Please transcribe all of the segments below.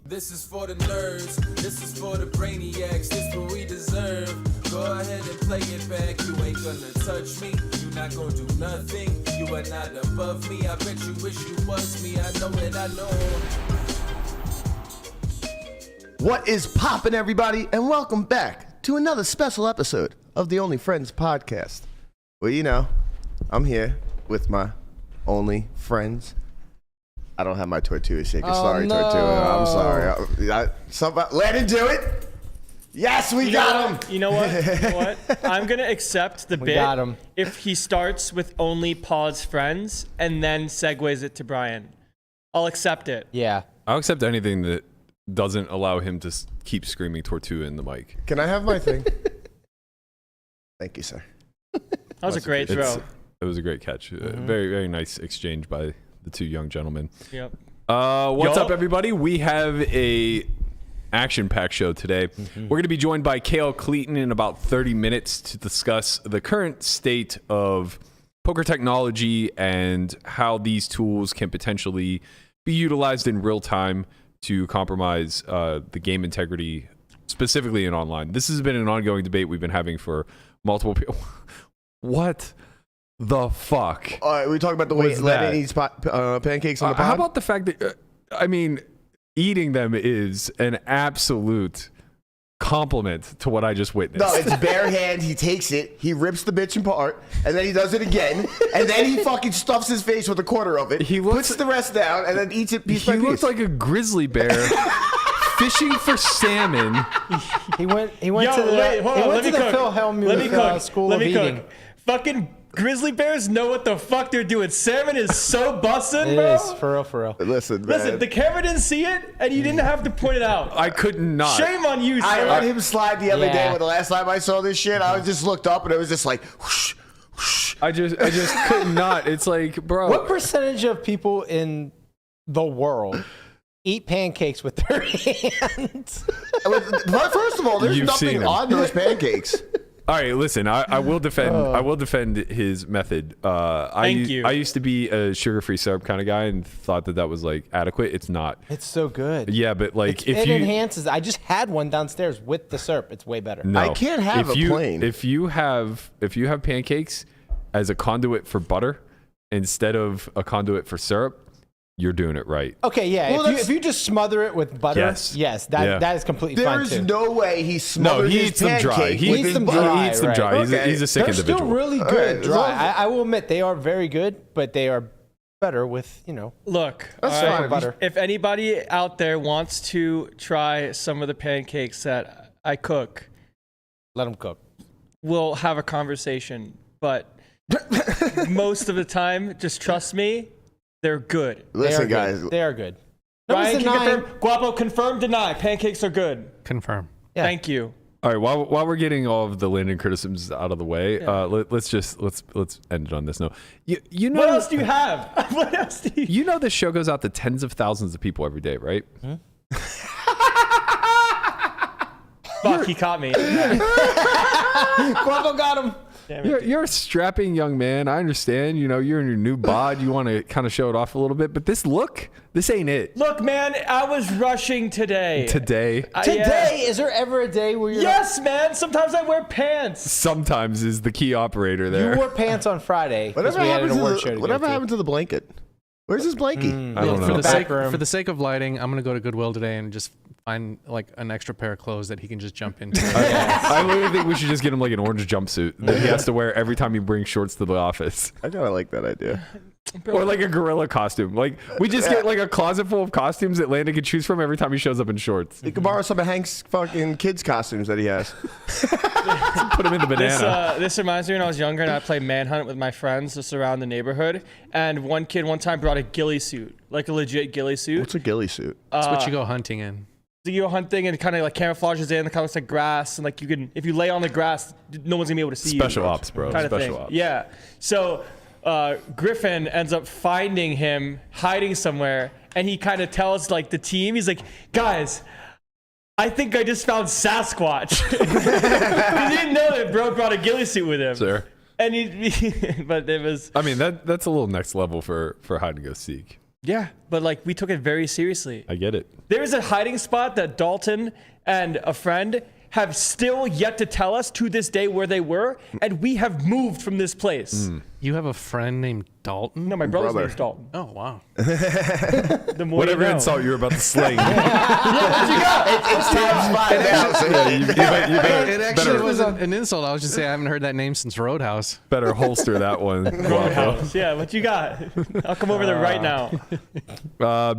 This is for the nerds, this is for the brainiacs, this what we deserve. Go ahead and play it back, you ain't gonna touch me, you not gonna do nothing, you are not above me, I bet you wish you was me, I know it, I know. What is poppin', everybody, and welcome back to another special episode of the Only Friends podcast. Well, you know, I'm here with my only friends. I don't have my Tortoise shaker. Sorry, no. Tortoise. I'm sorry. Landon, do it. Yes, we got him. You know what? I'm going to accept the bit got him. if he starts with only Paul's friends and then segues it to Brian. I'll accept it. Yeah. I'll accept anything that doesn't allow him to keep screaming Tortue in the mic. Can I have my thing? Thank you, sir. That was a great throw. It was a great catch. Very, very nice exchange by the two young gentlemen. Yep. What's up, everybody? We have a action-packed show today. We're going to be joined by Cleeton in about 30 minutes to discuss the current state of poker technology and how these tools can potentially be utilized in real time to compromise the game integrity, specifically in online. This has been an ongoing debate we've been having for multiple people. What the fuck? All right, we talk about the way Landon eats pancakes on the pod. How about the fact that, eating them is an absolute compliment to what I just witnessed. No, it's bare hand. He takes it, he rips the bitch apart, and then he does it again, and then he fucking stuffs his face with a quarter of it. He puts the rest down, and then eats it piece by piece. He looks like a grizzly bear fishing for salmon. He went to the Phil Hellmuth School of Eating. Fucking grizzly bears know what the fuck they're doing. Salmon is so bussin', It bro. is, for real. Listen, man. The camera didn't see it, and you didn't have to point it out. I could not. Shame on you, sir. I let him slide the other day Yeah. when the last time I saw this shit. I just looked up and it was just like whoosh, whoosh. I just could not. It's like, bro. What percentage of people in the world eat pancakes with their hands? First of all, there's You've seen nothing him. on those pancakes. All right, listen. I will defend. I will defend his method. Thank you. I used to be a sugar-free syrup kind of guy and thought that was like adequate. It's not. It's so good. Yeah, but like It enhances. I just had one downstairs with the syrup. It's way better. No. I can't have a plain. If you have pancakes as a conduit for butter instead of a conduit for syrup, you're doing it right. Okay, yeah. Well, if you just smother it with butter, that is completely fine too. There's no way he smothers he his eats them dry. pancake He with eats his them butter. dry. He eats them dry. Okay. He's a sick They're individual. still really All good right, dry. I will admit they are very good, but they are better with, Look, That's all right, fine. butter. if anybody out there wants to try some of the pancakes that I cook, Let them cook. we'll have a conversation. But most of the time, just trust me, they're good. Listen, guys. They are good. Ryan Number can confirm. Guapo, confirm, deny. Pancakes are good. Confirm. Yeah. Thank you. All right. While we're getting all of the Landon criticisms out of the way, let's end it on this note. You know What else do you have? What else do you? You know this show goes out to tens of thousands of people every day, right? Fuck, he caught me. Guapo got him. You're a strapping young man. I understand. You're in your new bod. You want to kind of show it off a little bit, but this ain't it. Look, man, I was rushing today. Today, Is there ever a day where you're Yes, man. Sometimes I wear pants. sometimes is the key operator there. You wore pants on Friday. 'cause Whatever we had an happened award show to go whatever to. happened to the blanket? Where's his blankie? I don't For know. the back room. For the sake of lighting, I'm gonna go to Goodwill today and just find like an extra pair of clothes that he can just jump into. I literally think we should just get him like an orange jumpsuit that he has to wear every time he brings shorts to the office, I kind of like that idea. or like a gorilla costume. Like we just get like a closet full of costumes that Landon can choose from every time he shows up in shorts. You can borrow some of Hank's fucking kids' costumes that he has. Put him in the banana. This reminds me when I was younger and I played manhunt with my friends just around the neighborhood. And one kid one time brought a ghillie suit, like a legit ghillie suit. What's a ghillie suit? That's what you go hunting in. So you go hunting and it kind of like camouflages in, it kind of looks like grass, and like you can, if you lay on the grass, no one's gonna be able to see you. Special ops, bro. Kind of Special thing. ops. Yeah. So Griffin ends up finding him hiding somewhere, and he kind of tells like the team, he's like, guys, I think I just found Sasquatch. He didn't know that bro brought a ghillie suit with him. Sir. And but it was. I mean, that's a little next level for hide and go seek. Yeah, but like we took it very seriously. I get it. There's a hiding spot that Dalton and a friend have still yet to tell us to this day where they were, and we have moved from this place. You have a friend named Dalton? No, my brother's Brother. name's Dalton. Oh, wow. The more Whatever you know. insult you're about to sling. It's times 5 now. So It actually wasn't an insult. I was just saying I haven't heard that name since Roadhouse. better holster that one. Roadhouse. Yeah, what you got? I'll come over there right now.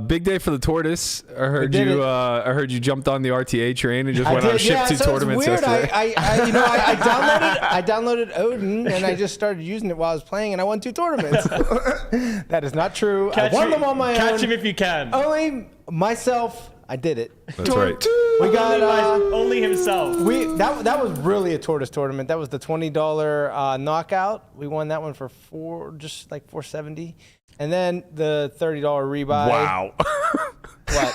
Big day for the Tortoise. I heard did you. it. I heard you jumped on the RTA train and just went on a ship to so tournaments it's weird. yesterday. I downloaded Odin and I just started using it while I was playing and I won 2 tournaments. That is not true. I won them on my own. Catch him if you can. Only myself. I did it. That's right. We got Only himself. that was really a Tortoise tournament. That was the $20 knockout. We won that one for $470, and then the $30 rebuy. Wow. What?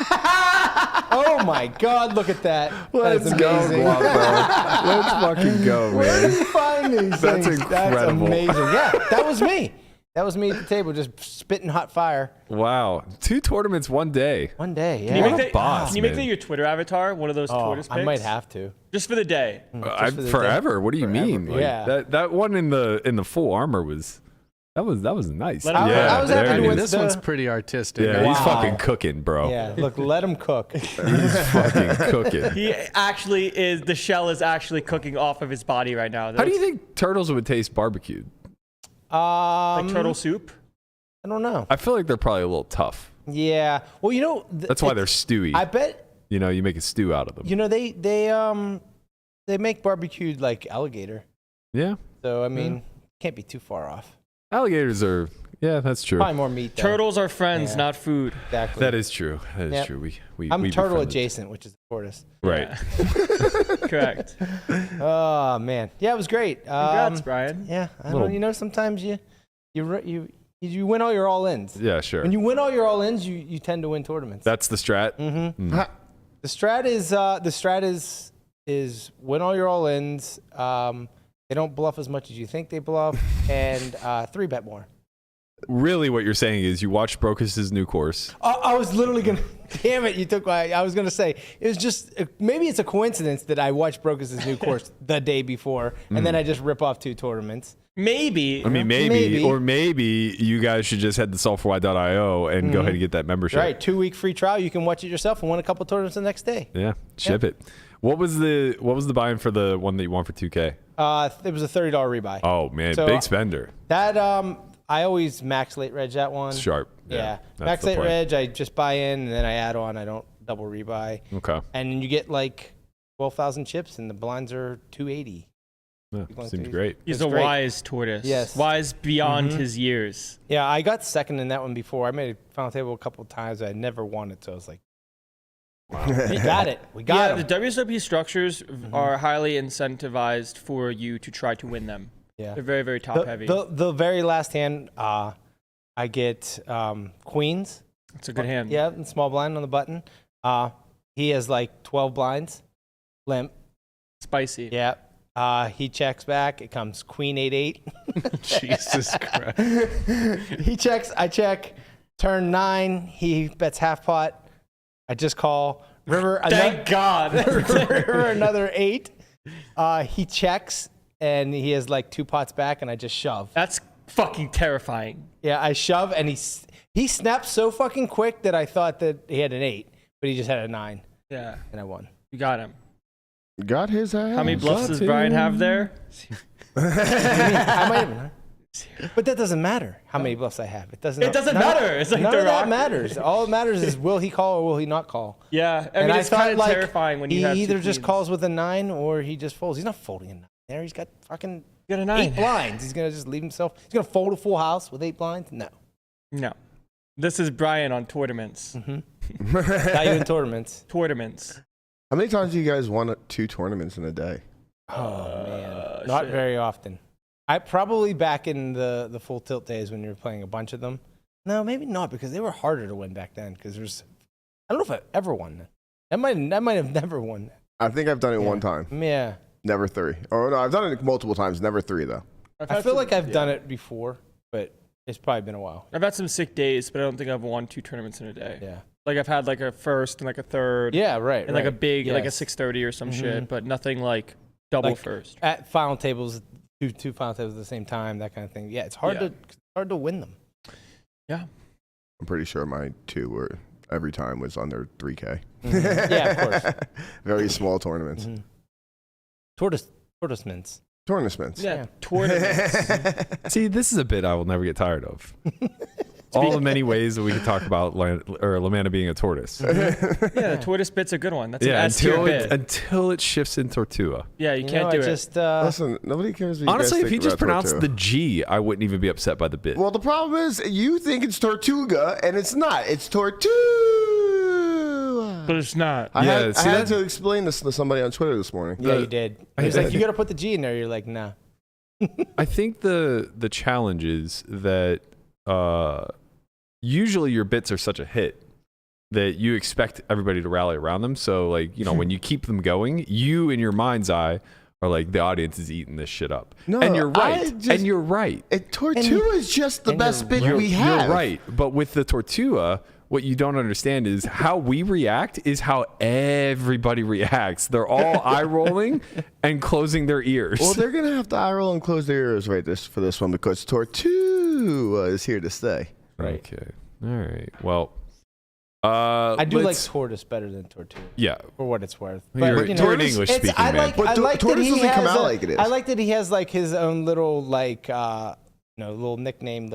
Oh my God! Look at that. Let's That's go, amazing. Guapo. Let's fucking go, Where do man. you find these That's things? incredible. That's amazing. Yeah, that was me. That was me at the table, just spitting hot fire. Wow. 2 tournaments one day. One day, yeah. Can you make What a that? boss, Can you make man. that your Twitter avatar? One of those Tortoise pics? I might have to. Just for the day. I, for the forever. What do you mean? Like, yeah. That one in the full armor was that was nice. Let him know. I was there happy it with is. This one's pretty artistic. Yeah, he's Wow. fucking cooking, bro. Yeah, look, let him cook. He's fucking cooking. He actually is. The shell is actually cooking off of his body right now. How do you think turtles would taste barbecued? Like turtle soup? I don't know. I feel like they're probably a little tough. Yeah. Well, you know. That's why they're stewy. I bet. You know, you make a stew out of them. You know they make barbecued like alligator. Yeah. So I mean, can't be too far off. Alligators are. Yeah, that's true. Probably more meat. Though. Turtles are friends, Yeah. not food. Exactly. That is true. That is Yep. true. We I'm we turtle befriended. adjacent, which is the tortoise. Right. Correct. Oh man, yeah, it was great. Congrats, Brian. Yeah, I Little- don't. You know, sometimes you win all your all ins. Yeah, sure. When you win all your all ins, you tend to win tournaments. That's the strat. The strat is win all your all ins. They don't bluff as much as you think they bluff, and 3-bet more. Really, what you're saying is you watched Brocus's new course. I was literally gonna. Damn it! You took my. I was gonna say it was just maybe it's a coincidence that I watched Brocus's new course the day before, and then I just rip off 2 tournaments. Maybe. I mean, maybe you guys should just head to solve4y.io and go ahead and get that membership. Right, 2-week free trial. You can watch it yourself and win a couple tournaments the next day. Yeah, ship it. What was the buy-in for the one that you won for 2K? It was a $30 rebuy. Oh man, So, big spender. That I always max late reg that one. Sharp. Yeah, that's max the late play. reg. I just buy in and then I add on. I don't double rebuy. Okay. And then you get like 12,000 chips, and the blinds are 280. Yeah, going seems through. great. He's It's a great. wise tortoise. Yes. Wise beyond his years. Yeah, I got second in that one before. I made a final table a couple of times. I never won it, so I was like, wow, we got it. We got Yeah, it. the WSOP structures are highly incentivized for you to try to win them. Yeah. They're very, very top heavy. The very last hand, I get queens. It's a good hand. Yeah, and small blind on the button. He has like 12 blinds, limp. Spicy. Yeah. He checks back. It comes queen 8-8. Jesus Christ. He checks. I check. Turn 9. He bets half pot. I just call. River. Thank God. River another 8. He checks and he has like 2 pots back, and I just shove. That's fucking terrifying. Yeah, I shove, and he snapped so fucking quick that I thought that he had an 8, but he just had a 9, Yeah. and I won. You got him. Got his ass. How many bluffs does Brian have there? I might have. But that doesn't matter how many bluffs I have. It doesn't. It doesn't matter. It's like none the of that rock. matters. All that matters is will he call or will he not call. Yeah. I And mean, it's thought, kind of terrifying when you he have either two just queens. calls with a 9 or he just folds. He's not folding a 9 there. He's got fucking You got a 8 9. blinds. He's gonna just leave himself. He's gonna fold a full house with 8 blinds. No. No. This is Brian on tournaments. Got you in tournaments. Tournaments. How many times do you guys won 2 tournaments in a day? Oh man, not shit. very often. I probably back in the full tilt days when you were playing a bunch of them. No, maybe not, because they were harder to win back then. Because I don't know if I ever won that. I might have never won that. I think I've done it one time. Yeah, Never 3. Or no, I've done it multiple times. Never 3 though. I feel like I've done it before, but It's probably been a while. I've had some sick days, but I don't think I've won 2 tournaments in a day. Yeah. Like I've had like a first and like a third. Yeah, right. And like a big, like a Yes. 630 or some shit, but nothing like double Like, first. At final tables, two final tables at the same time, that kind of thing. Yeah, it's hard to win them. Yeah. I'm pretty sure my 2 were every time was under 3K. Yeah, of course. Very small tournaments. Tortoise mints. Tournaments. Yeah. Tournaments. See, this is a bit I will never get tired of. All the many ways that we could talk about Lamanna being a tortoise. Yeah, the tortoise bit's a good one. That's an S tier bit. until it shifts in Tortua. Yeah, you can't do it. Just, Listen, nobody cares what you Honestly, guys if think you just about pronounce Tortua. the G, I wouldn't even be upset by the bit. Well, the problem is you think it's Tortuga, and it's not. It's Tortua. But it's not. I Yeah, had see that- to explain this to somebody on Twitter this morning. yeah, you did. He's like, you got to put the G in there. You're like, nah. I think the challenge is that usually your bits are such a hit that you expect everybody to rally around them. So, like, you know, when you keep them going, you in your mind's eye are like, the audience is eating this shit up. No, and you're right. and you're right. Tortua is just the and best you're bit we have. You're right. But with the Tortua, what you don't understand is how we react is how everybody reacts. They're all eye rolling and closing their ears. Well, they're gonna have to eye roll and close their ears for this one because Tortua is here to stay. Right. Okay. All right. Well, I do like let's- Tortoise better than Tortua, Yeah. for what it's worth. You're you know, an English it's- speaking I man. like, But I like that Tortoise he doesn't come has out like it is. I like that he has like his own little like little nickname,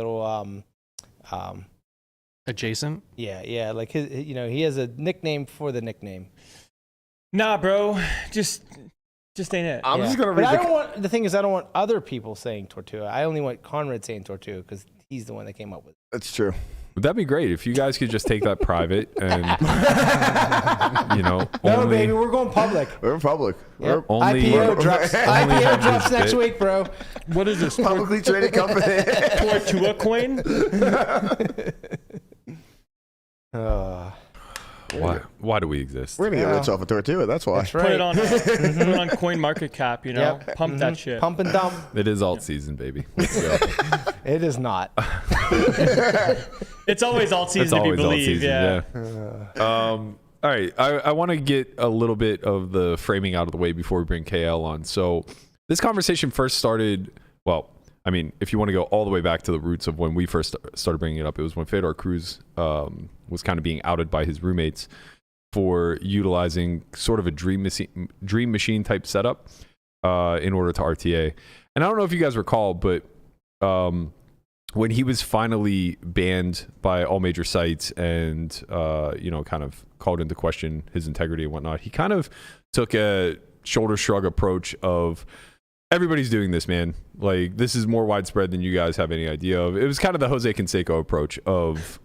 Adjacent. yeah, like his, you know, he has a nickname for the nickname. Nah, bro. Just ain't it. I'm Yeah. just gonna But read I don't want, the thing is, I don't want other people saying Tortua. I only want Conrad saying Tortua because he's the one that came up with it. That's true. That'd be great if you guys could just take that private and, you know, No, only, baby, we're going public. We're public. Yep. only- IPO drops. only IPO have drops his next bit. week, bro. What is this? We're a publicly traded company. Tortua coin? why do we exist? We're gonna get rich off of Tortua. That's why. That's right. Put it on CoinMarketCap, you know? Yep. Pump that shit. Pump and dump. It is alt season, baby. Let's go. It is not. It's always alt It's season if you always alt believe, season. yeah. All right. I want to get a little bit of the framing out of the way before we bring KL on. So this conversation first started, well, I mean, if you want to go all the way back to the roots of when we first started bringing it up, it was when Fedor Cruz was kind of being outed by his roommates for utilizing sort of a dream machine type setup in order to RTA. And I don't know if you guys recall, but when he was finally banned by all major sites and you know, kind of called into question his integrity and whatnot, he kind of took a shoulder shrug approach of, everybody's doing this, man. Like, this is more widespread than you guys have any idea of. It was kind of the Jose Canseco approach of,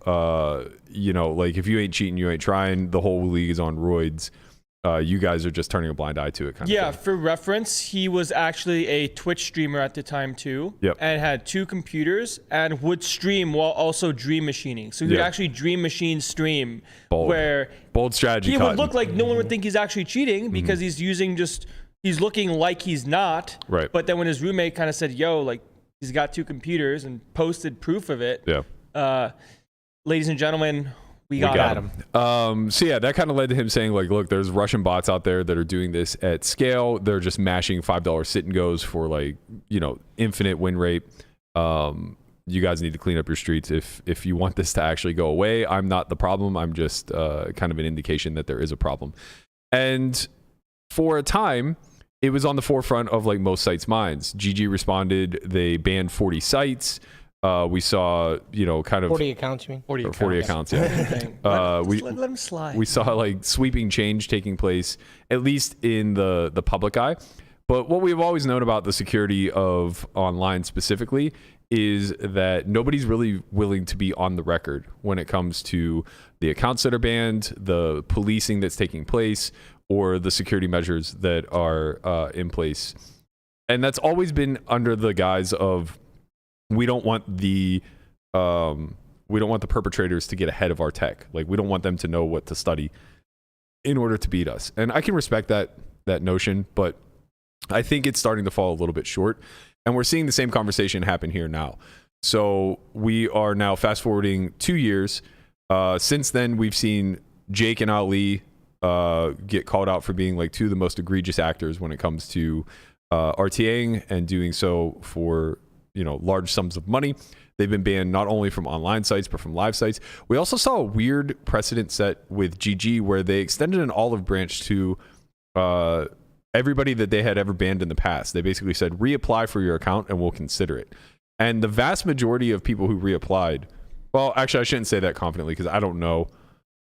you know, like, if you ain't cheating, you ain't trying. The whole league is on roids. You guys are just turning a blind eye to it, kind Yeah, of thing. for reference, he was actually a Twitch streamer at the time too. Yep. And had 2 computers and would stream while also dream machining. So he would Yeah. actually dream machine stream Bold. where Bold strategy, he would Cotton. look like no one would think he's actually cheating because he's using he's looking like he's not. Right. But then when his roommate kind of said, yo, like, he's got 2 computers and posted proof of it. Yeah. Ladies and gentlemen, we got him. So yeah, that kind of led to him saying, like, look, there's Russian bots out there that are doing this at scale. They're just mashing $5 sit and goes for, like, you know, infinite win rate. You guys need to clean up your streets if you want this to actually go away. I'm not the problem. I'm just kind of an indication that there is a problem. And for a time, it was on the forefront of, like, most sites' minds. GG responded. They banned 40 sites. We saw, you know, kind of 40 accounts, you mean? 40 accounts. Yeah. Let him slide. We saw, like, sweeping change taking place, at least in the public eye. But what we've always known about the security of online specifically is that nobody's really willing to be on the record when it comes to the accounts that are banned, the policing that's taking place, or the security measures that are in place. And that's always been under the guise of, we don't want the perpetrators to get ahead of our tech. Like, we don't want them to know what to study in order to beat us. And I can respect that notion, but I think it's starting to fall a little bit short. And we're seeing the same conversation happen here now. So we are now fast forwarding 2 years. Since then, we've seen Jake and Ali get called out for being like two of the most egregious actors when it comes to RTAing and doing so for large sums of money. They've been banned not only from online sites but from live sites. We also saw a weird precedent set with GG where they extended an olive branch to everybody that they had ever banned in the past. They basically said, reapply for your account and we'll consider it. And the vast majority of people who reapplied, well, actually, I shouldn't say that confidently because I don't know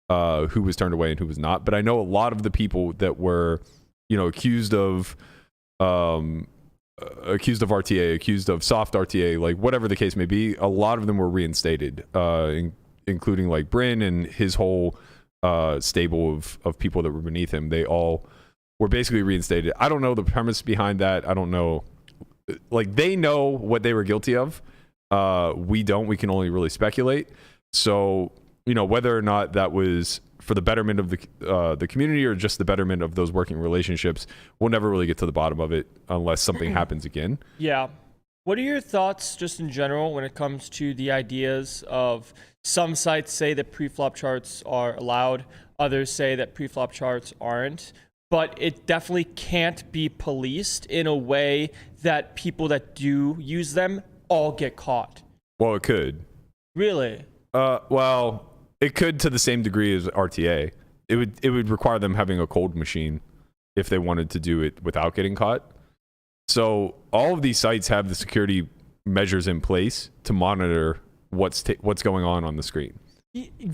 who was turned away and who was not. But I know a lot of the people that were, accused of RTA, accused of soft RTA, like whatever the case may be, a lot of them were reinstated, including like Bryn and his whole stable of people that were beneath him. They all were basically reinstated. I don't know the premise behind that. I don't know. Like, they know what they were guilty of. We don't. We can only really speculate. So, whether or not that was for the betterment of the community or just the betterment of those working relationships, we'll never really get to the bottom of it unless something happens again. Yeah. What are your thoughts just in general when it comes to the ideas of some sites say that preflop charts are allowed, others say that preflop charts aren't, but it definitely can't be policed in a way that people that do use them all get caught? Well, it could. Really? Well, it could to the same degree as RTA. It would require them having a cold machine if they wanted to do it without getting caught. So all of these sites have the security measures in place to monitor what's going on the screen.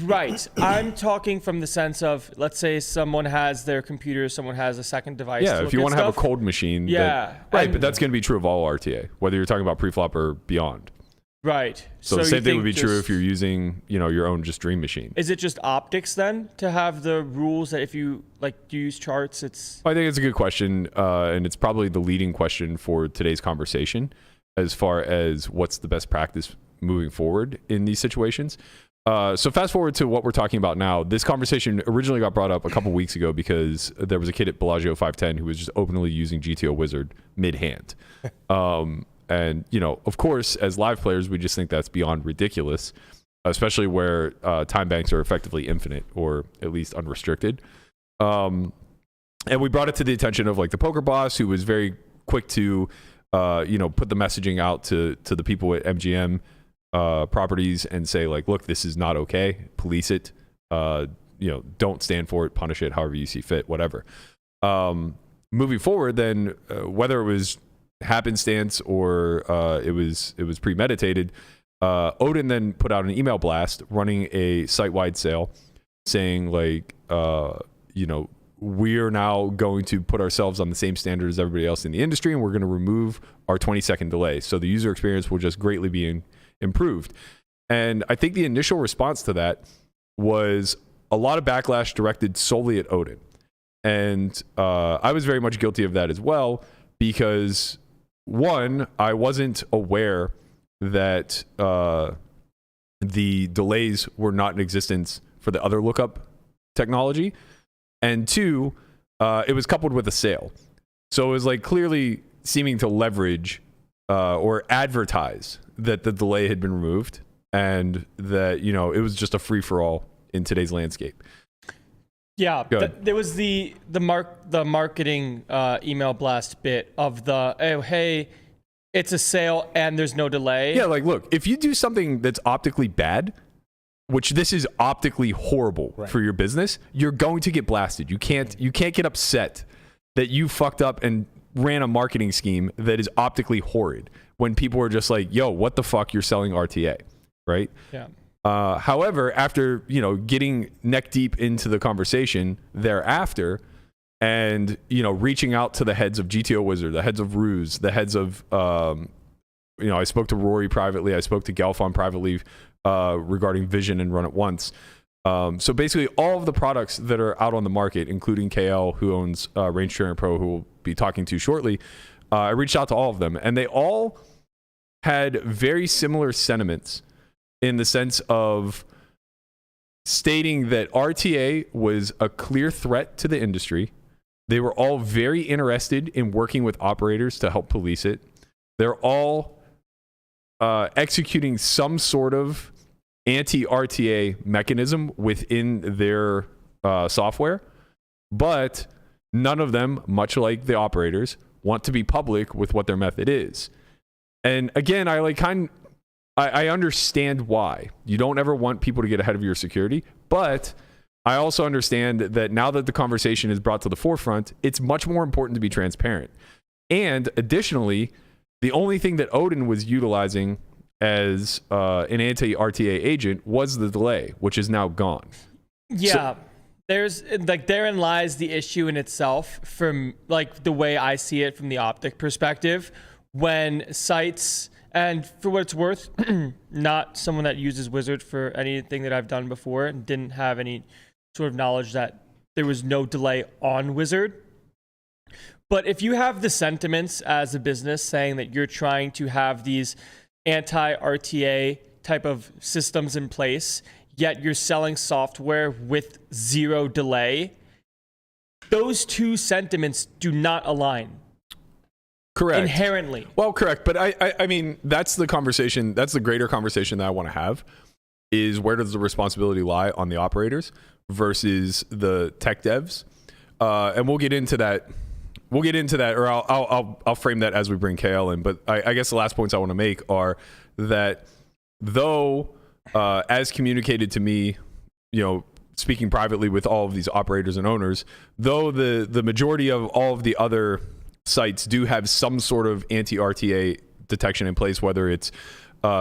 Right. I'm talking from the sense of, let's say someone has their computer, someone has a second device. Yeah, if you want to have a cold machine. Yeah. Right, but that's going to be true of all RTA, whether you're talking about preflop or beyond. Right. So the same thing would be true if you're using, your own just dream machine. Is it just optics then to have the rules that if you use charts, it's... I think it's a good question, and it's probably the leading question for today's conversation as far as what's the best practice moving forward in these situations. So fast forward to what we're talking about now. This conversation originally got brought up a couple weeks ago because there was a kid at Bellagio 510 who was just openly using GTO Wizard mid-hand. And, of course, as live players, we just think that's beyond ridiculous, especially where time banks are effectively infinite or at least unrestricted. And we brought it to the attention of the poker boss, who was very quick to, put the messaging out to the people at MGM properties and say, look, this is not okay. Police it. Don't stand for it. Punish it however you see fit, whatever. Moving forward, then, whether it was happenstance or it was premeditated, Odin then put out an email blast running a site-wide sale saying we're now going to put ourselves on the same standard as everybody else in the industry, and we're going to remove our 20-second delay, so the user experience will just greatly be improved. And I think the initial response to that was a lot of backlash directed solely at Odin, and I was very much guilty of that as well, because one, I wasn't aware that the delays were not in existence for the other lookup technology. And two, it was coupled with a sale. So it was clearly seeming to leverage or advertise that the delay had been removed and that, it was just a free-for-all in today's landscape. Yeah, there was the marketing email blast bit of oh, hey, it's a sale and there's no delay. Yeah, look, if you do something that's optically bad, which this is optically horrible for your business, you're going to get blasted. You can't get upset that you fucked up and ran a marketing scheme that is optically horrid when people are just yo, what the fuck, you're selling RTA, right? Yeah. However, after getting neck deep into the conversation thereafter, and reaching out to the heads of GTO Wizard, the heads of Ruse, the heads of I spoke to Rory privately, I spoke to Galfon privately regarding Vision and Run It Once. So basically, all of the products that are out on the market, including KL, who owns Range Sharing Pro, who we'll be talking to shortly, I reached out to all of them, and they all had very similar sentiments, in the sense of stating that RTA was a clear threat to the industry. They were all very interested in working with operators to help police it. They're all executing some sort of anti-RTA mechanism within their software, but none of them, much like the operators, want to be public with what their method is. And again, I understand why. You don't ever want people to get ahead of your security, but I also understand that now that the conversation is brought to the forefront, it's much more important to be transparent. And additionally, the only thing that Odin was utilizing as an anti-RTA agent was the delay, which is now gone. Yeah. Therein lies the issue in itself from like the way I see it from the optic perspective. When sites, and for what it's worth, not someone that uses Wizard for anything that I've done before and didn't have any sort of knowledge that there was no delay on Wizard. But if you have the sentiments as a business saying that you're trying to have these anti-RTA type of systems in place, yet you're selling software with zero delay, those two sentiments do not align. Correct. Inherently. Well, correct. But I mean, that's the conversation. That's the greater conversation that I want to have is where does the responsibility lie on the operators versus the tech devs? And we'll get into that. Or I'll frame that as we bring KL in. But I guess the last points I want to make are that though, as communicated to me, speaking privately with all of these operators and owners, though the majority of all of the other sites do have some sort of anti-RTA detection in place, whether it's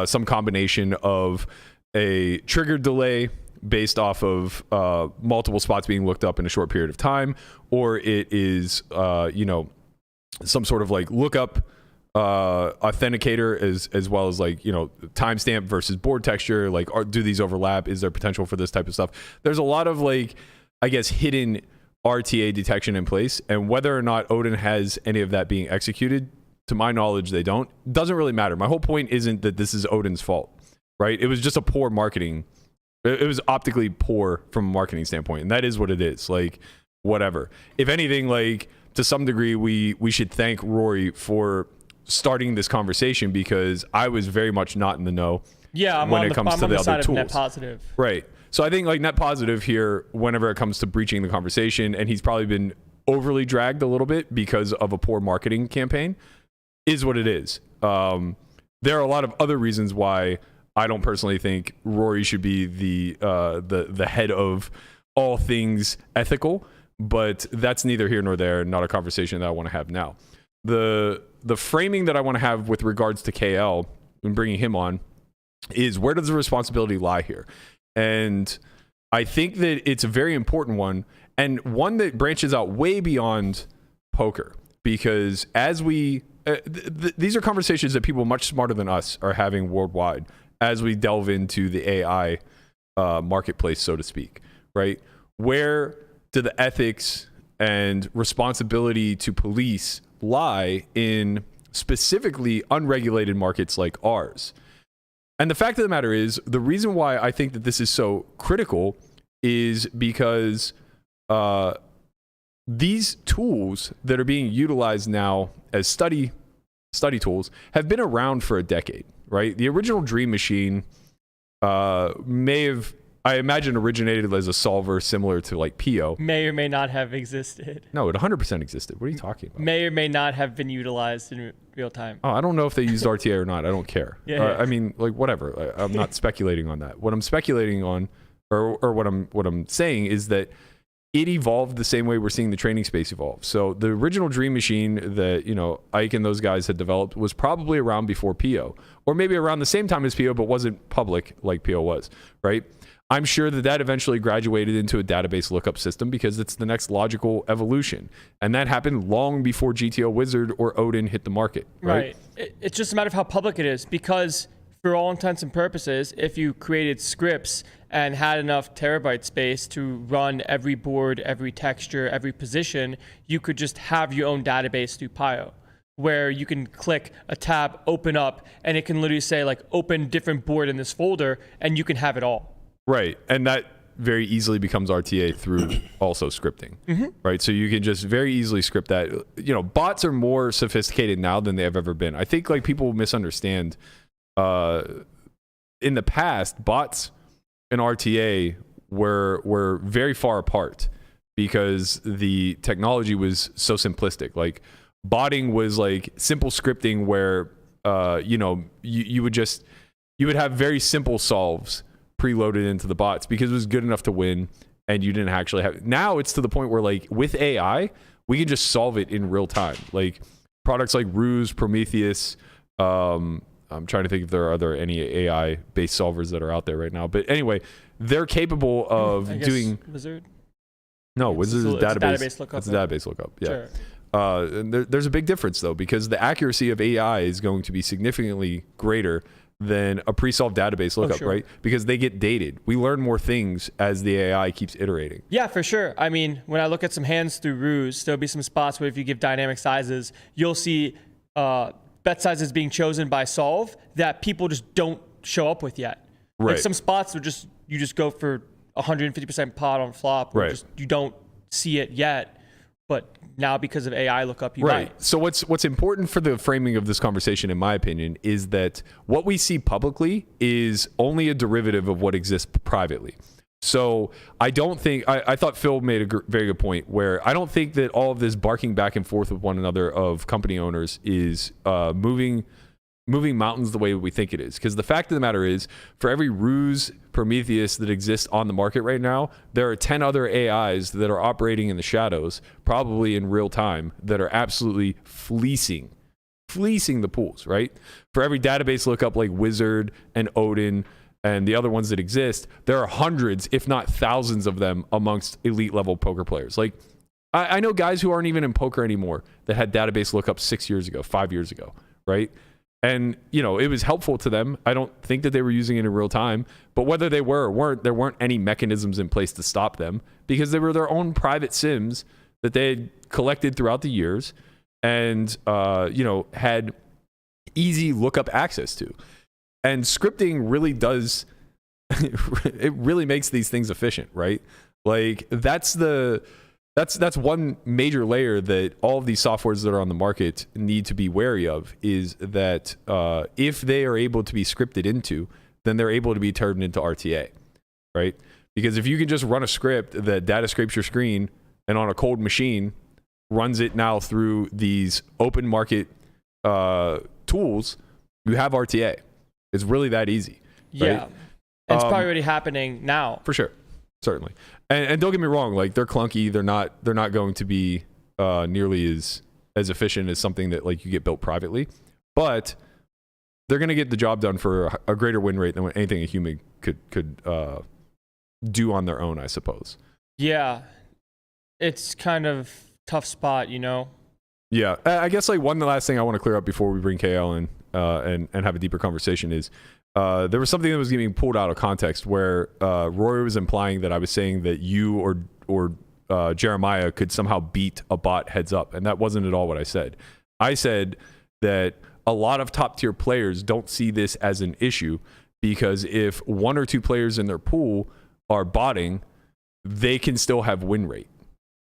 some combination of a triggered delay based off of multiple spots being looked up in a short period of time, or it is some sort of like lookup authenticator as well as like timestamp versus board texture, like do these overlap, is there potential for this type of stuff? There's a lot of like, I guess, hidden RTA detection in place, and whether or not Odin has any of that being executed, to my knowledge they don't, doesn't really matter. My whole point isn't that this is Odin's fault, right? It was just a poor marketing. It was optically poor from a marketing standpoint, and that is what it is. Like, whatever. If anything, like to some degree, we should thank Rory for starting this conversation, because I was very much not in the know. Yeah, I'm when on it comes to the side other of tools. net positive. Right. So I think like net positive here, whenever it comes to breaching the conversation, and he's probably been overly dragged a little bit because of a poor marketing campaign, is what it is. There are a lot of other reasons why I don't personally think Rory should be the head of all things ethical, but that's neither here nor there, not a conversation that I want to have now. The framing that I want to have with regards to KL and bringing him on is, where does the responsibility lie here? And I think that it's a very important one, and one that branches out way beyond poker, because as we these are conversations that people much smarter than us are having worldwide as we delve into the AI marketplace, so to speak, right? Where do the ethics and responsibility to police lie in specifically unregulated markets like ours? And the fact of the matter is, the reason why I think that this is so critical is because these tools that are being utilized now as study tools have been around for a decade, right? The original Dream Machine may have, I imagine, originated as a solver similar to like PO. May or may not have existed. No, it 100% existed. What are you talking about? May or may not have been utilized in real time. Oh, I don't know if they used RTA or not. I don't care. Yeah. I mean, like, whatever. I'm not speculating on that. What I'm speculating on, or what I'm saying is that it evolved the same way we're seeing the training space evolve. So the original Dream Machine that, Ike and those guys had developed was probably around before PO, or maybe around the same time as PO, but wasn't public like PO was, right? I'm sure that eventually graduated into a database lookup system because it's the next logical evolution. And that happened long before GTO Wizard or Odin hit the market, right? It's just a matter of how public it is, because for all intents and purposes, if you created scripts and had enough terabyte space to run every board, every texture, every position, you could just have your own database through PIO, where you can click a tab, open up, and it can literally say like, open different board in this folder, and you can have it all. Right. And that very easily becomes RTA through also scripting, right? So you can just very easily script that. Bots are more sophisticated now than they have ever been. I think like people misunderstand in the past, bots and RTA were very far apart because the technology was so simplistic. Like botting was like simple scripting where you would have very simple solves preloaded into the bots because it was good enough to win, and you didn't actually have. Now it's to the point where like with AI, we can just solve it in real time. Like products like Ruse, Prometheus. I'm trying to think if are there any AI based solvers that are out there right now. But anyway, they're capable of doing Wizard. No, Wizard is database lookup. It's a database lookup. Yeah. Sure. And there's a big difference though, because the accuracy of AI is going to be significantly greater than a pre-solved database lookup, sure. right? Because they get dated. We learn more things as the AI keeps iterating. Yeah, for sure. I mean, when I look at some hands through Ruse, there'll be some spots where if you give dynamic sizes, you'll see bet sizes being chosen by solve that people just don't show up with yet. Right. Like some spots are you just go for 150% pot on flop, or right. you don't see it yet, but now because of AI lookup, you right. might. So what's important for the framing of this conversation, in my opinion, is that what we see publicly is only a derivative of what exists privately. So I don't think, I thought Phil made a very good point where I don't think that all of this barking back and forth with one another of company owners is moving mountains the way we think it is. Because the fact of the matter is, for every Ruse Prometheus that exists on the market right now, there are 10 other AIs that are operating in the shadows, probably in real time, that are absolutely fleecing the pools, right? For every database lookup like Wizard and Odin and the other ones that exist, there are hundreds, if not thousands of them amongst elite level poker players. Like I know guys who aren't even in poker anymore that had database lookups 6 years ago, 5 years ago, right? And, it was helpful to them. I don't think that they were using it in real time, but whether they were or weren't, there weren't any mechanisms in place to stop them because they were their own private sims that they had collected throughout the years and, had easy lookup access to. And scripting really does, it really makes these things efficient, right? Like that's one major layer that all of these softwares that are on the market need to be wary of, is that if they are able to be scripted into, then they're able to be turned into RTA, right? Because if you can just run a script that data scrapes your screen and on a cold machine runs it now through these open market tools, you have RTA. It's really that easy. Yeah. Right? It's probably already happening now. For sure. Certainly. And don't get me wrong, like they're clunky. They're not going to be nearly as efficient as something that like you get built privately, but they're going to get the job done for a greater win rate than anything a human could do on their own, I suppose. Yeah. It's kind of tough spot, Yeah. I guess like one last thing I want to clear up before we bring KL in and have a deeper conversation is there was something that was getting pulled out of context where Rory was implying that I was saying that you or Jeremiah could somehow beat a bot heads up, and that wasn't at all what I said. I said that a lot of top tier players don't see this as an issue because if one or two players in their pool are botting, they can still have win rate,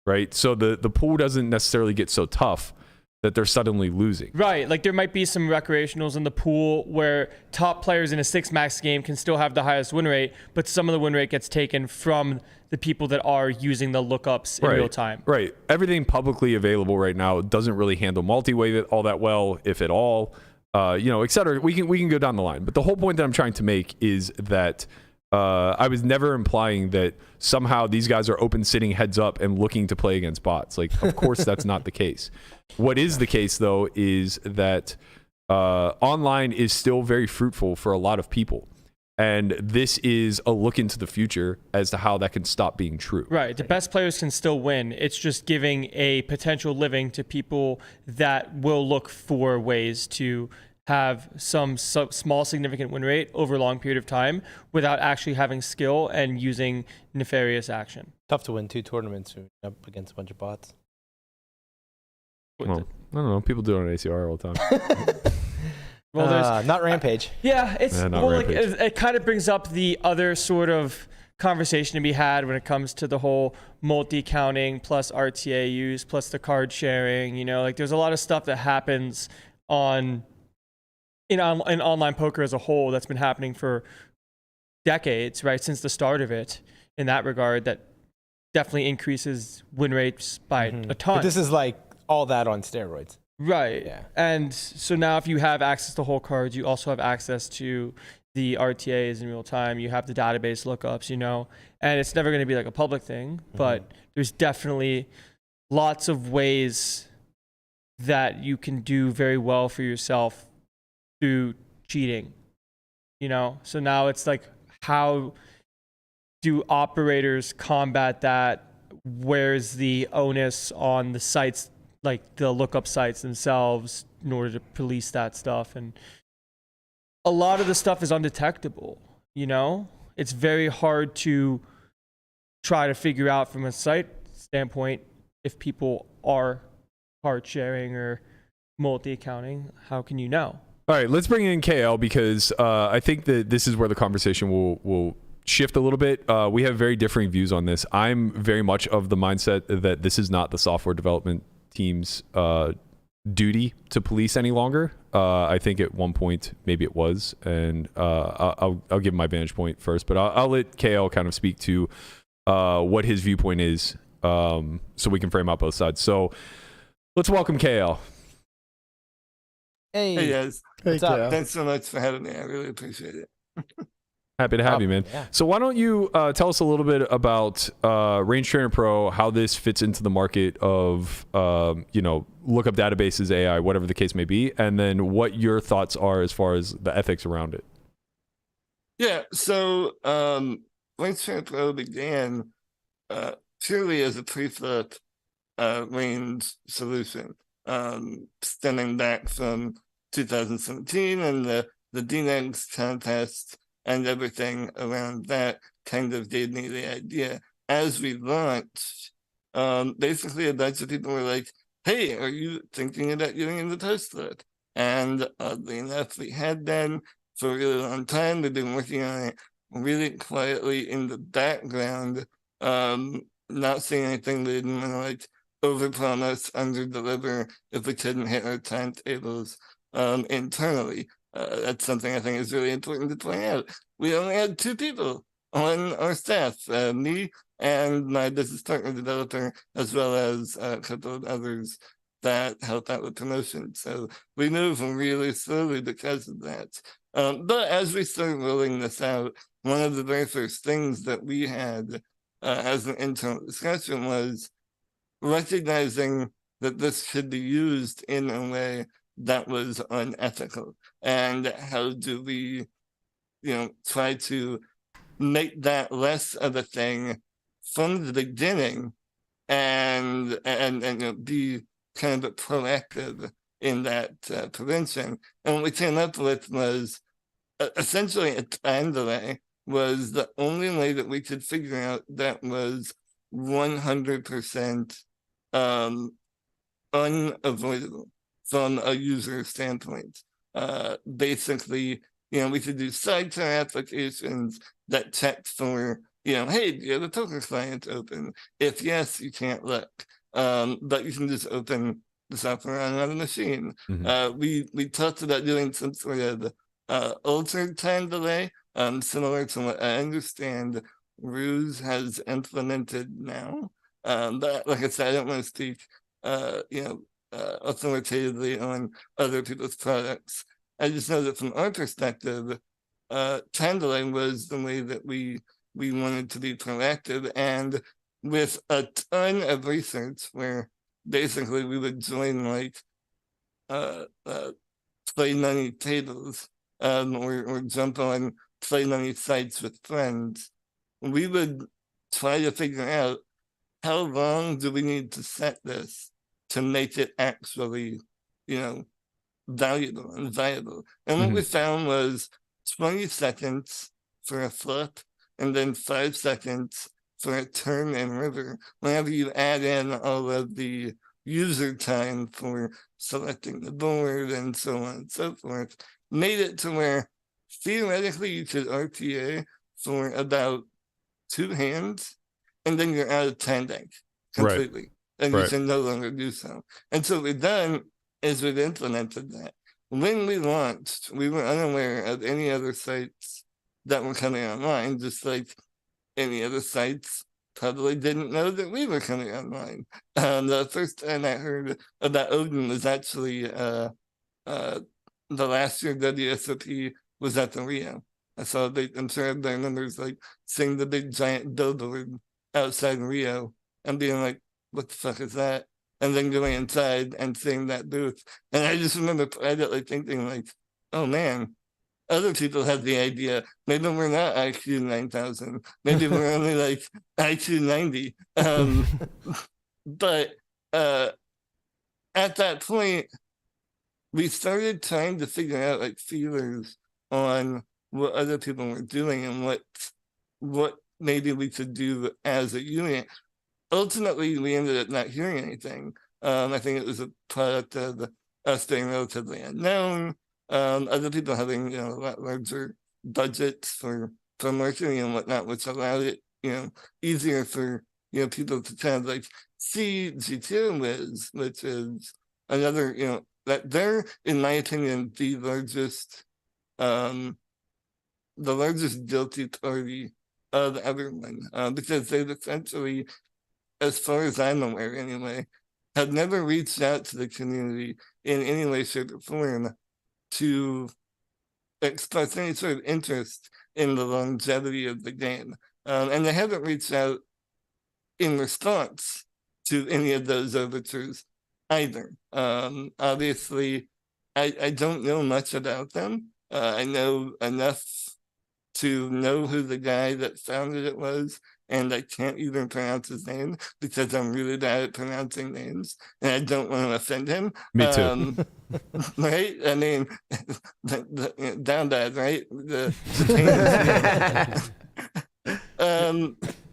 right? So the pool doesn't necessarily get so tough that they're suddenly losing. Right. Like there might be some recreationals in the pool where top players in a 6-max game can still have the highest win rate, but some of the win rate gets taken from the people that are using the lookups in real time. Right. Everything publicly available right now doesn't really handle multi-way all that well, if at all, et cetera. We can go down the line. But the whole point that I'm trying to make is that I was never implying that somehow these guys are open sitting heads up and looking to play against bots. Like, of course, that's not the case. What is the case, though, is that online is still very fruitful for a lot of people. And this is a look into the future as to how that can stop being true. Right. The best players can still win. It's just giving a potential living to people that will look for ways to have some small significant win rate over a long period of time without actually having skill and using nefarious action. Tough to win 2 tournaments up against a bunch of bots. Well, I don't know. People do it on ACR all the time. Well, there's not Rampage. Yeah, it's not well, Rampage. like it kind of brings up the other sort of conversation to be had when it comes to the whole multi-counting plus RTA use plus the card sharing. Like there's a lot of stuff that happens on in online poker as a whole that's been happening for decades, right? Since the start of it, in that regard, that definitely increases win rates by a ton. But this is like all that on steroids. Right. Yeah. And so now if you have access to whole cards, you also have access to the RTAs in real time. You have the database lookups, and it's never going to be like a public thing, but there's definitely lots of ways that you can do very well for yourself through cheating, So now it's like, how do operators combat that? Where's the onus on the sites, like the lookup sites themselves, in order to police that stuff? And a lot of the stuff is undetectable, It's very hard to try to figure out from a site standpoint if people are card sharing or multi-accounting. How can you know? All right, let's bring in KL because I think that this is where the conversation will shift a little bit. We have very differing views on this. I'm very much of the mindset that this is not the software development team's duty to police any longer. I think at one point maybe it was, and I'll give my vantage point first, but I'll let KL kind of speak to what his viewpoint is, so we can frame out both sides. So let's welcome KL. Hey guys. Hey, What's up? KL. Thanks so much for having me. I really appreciate it. Happy to have you, man. Yeah. So why don't you tell us a little bit about Range Trainer Pro, how this fits into the market of, lookup databases, AI, whatever the case may be, and then what your thoughts are as far as the ethics around it. Yeah, so Range Trainer Pro began purely as a pre-flip range solution, stemming back from 2017 and the DNEGS contest and everything around that kind of gave me the idea. As we launched, basically a bunch of people were like, hey, are you thinking about getting into Toastlet? And oddly enough, we had been for a really long time. We've been working on it really quietly in the background, not saying anything. We didn't want to overpromise, underdeliver if we couldn't hit our timetables internally. That's something I think is really important to point out. We only had 2 people on our staff, me and my business partner developer, as well as a couple of others that help out with promotion. So we move really slowly because of that. But as we started rolling this out, one of the very first things that we had as an internal discussion was recognizing that this should be used in a way that was unethical. And how do we, try to make that less of a thing from the beginning and be kind of proactive in that prevention. And what we came up with was essentially a time delay was the only way that we could figure out that was 100% unavoidable from a user standpoint. Basically, we could do sidecar applications that checked for, hey, do you have a poker client open? If yes, you can't look. But you can just open the software on another machine. Mm-hmm. We talked about doing some sort of altered time delay, similar to what I understand Ruse has implemented now. But like I said, I don't want to speak, authoritatively on other people's products. I just know that from our perspective, time delay was the way that we wanted to be proactive, and with a ton of research where basically we would join play money tables or jump on play money sites with friends. We would try to figure out how long do we need to set this to make it actually, valuable and viable. And what we found was 20 seconds for a flip and then 5 seconds for a turn and river. Whenever you add in all of the user time for selecting the board and so on and so forth, made it to where theoretically you could RTA for about 2 hands, and then you're out of time bank completely. Right. And you can no longer do so. And so what we've done is we've implemented that. when we launched, we were unaware of any other sites that were coming online, just like any other sites probably didn't know that we were coming online. The first time I heard about Odin was actually the last year WSOP was at the Rio. I saw I'm sure everybody remembers like seeing the big giant billboard outside Rio and being like, what the fuck is that? And then going inside and seeing that booth. And I just remember privately thinking like, oh man, other people have the idea. Maybe we're not IQ 9000. Maybe we're only like IQ 90. But at that point, we started trying to figure out like feelers on what other people were doing and what maybe we could do as a unit. Ultimately, we ended up not hearing anything. I think it was a product of us being relatively unknown. Other people having a lot larger budgets for marketing and whatnot, which allowed it easier for people to kind of like see GTO Wiz, which is another that they're, in my opinion, the largest guilty party of everyone, because they've essentially, as far as I'm aware anyway, have never reached out to the community in any way, shape, or form to express any sort of interest in the longevity of the game. And they haven't reached out in response to any of those overtures either. Obviously, I don't know much about them. I know enough to know who the guy that founded it was, and I can't even pronounce his name because I'm really bad at pronouncing names, and I don't want to offend him. Me too. Right? I mean, down bad, right? The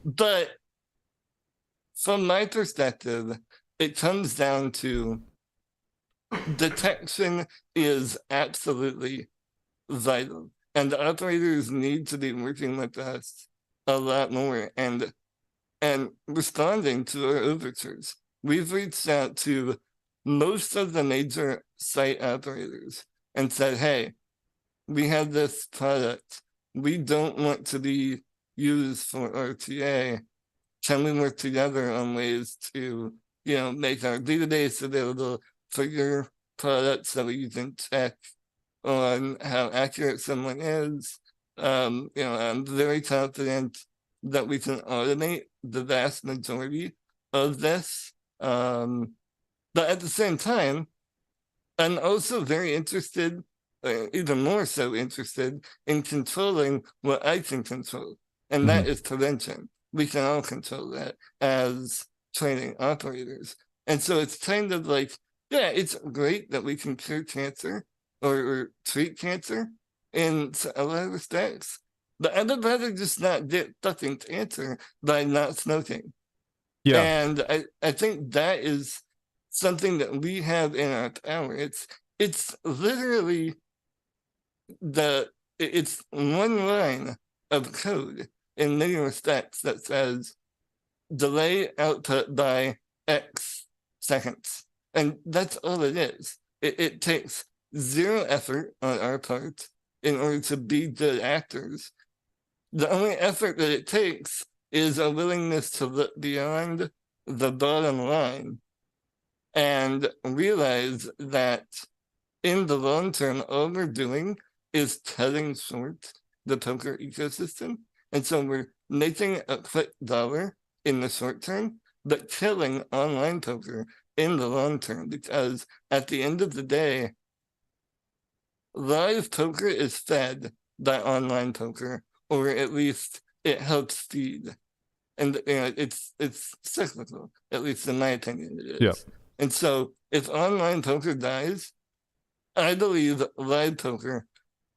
but from my perspective, it comes down to detection is absolutely vital. And the operators need to be working with us a lot more and responding to our overtures. We've reached out to most of the major site operators and said, hey, we have this product. We don't want to be used for RTA. Can we work together on ways to, make our database available for your product so that you can check on how accurate someone is? I'm very confident that we can automate the vast majority of this. But at the same time, I'm also very interested, even more so interested, in controlling what I can control. And that is prevention. We can all control that as training operators. And so it's kind of like, yeah, it's great that we can cure cancer or treat cancer in a lot of respects, but I would rather just not get fucking cancer by not smoking. Yeah. And I think that is something that we have in our power. It's literally it's one line of code in many respects that says delay output by X seconds. And that's all it is. It takes zero effort on our part in order to be good actors. The only effort that it takes is a willingness to look beyond the bottom line and realize that in the long term, all we're doing is cutting short the poker ecosystem. And so we're making a quick dollar in the short term, but killing online poker in the long term, because at the end of the day, live poker is fed by online poker, or at least it helps feed. And it's cyclical, at least in my opinion it is. Yeah. And so if online poker dies, I believe live poker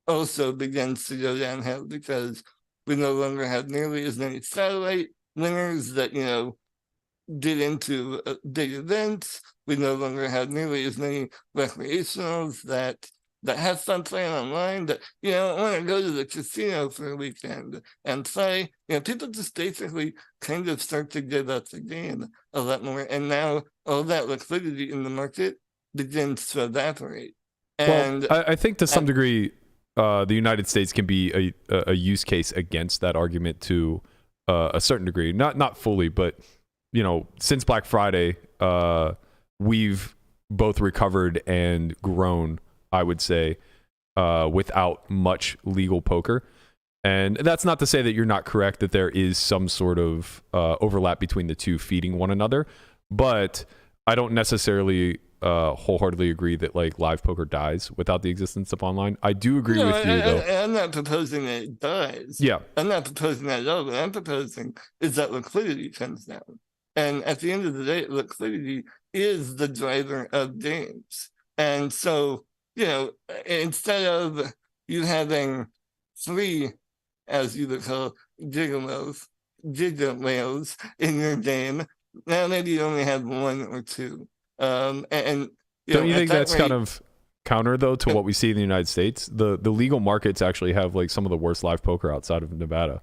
also begins to go downhill, because we no longer have nearly as many satellite winners that, get into big events. We no longer have nearly as many recreationals that have fun playing online, that, want to go to the casino for a weekend and play. People just basically kind of start to give up the game a lot more. And now all that liquidity in the market begins to evaporate. And I think to some degree, the United States can be a use case against that argument to a certain degree. Not fully, but since Black Friday, we've both recovered and grown, I would say, without much legal poker. And that's not to say that you're not correct, that there is some sort of overlap between the two feeding one another. But I don't necessarily wholehearily agree that like live poker dies without the existence of online. I do agree with you, though. I'm not proposing that it dies. Yeah. I'm not proposing that at all. What I'm proposing is that liquidity comes down. And at the end of the day, liquidity is the driver of games. And so, instead of you having 3, as you would call giga whales in your game, now maybe you only have 1 or 2. Don't you think that's kind of counter though to what we see in the United States? The legal markets actually have like some of the worst live poker outside of Nevada.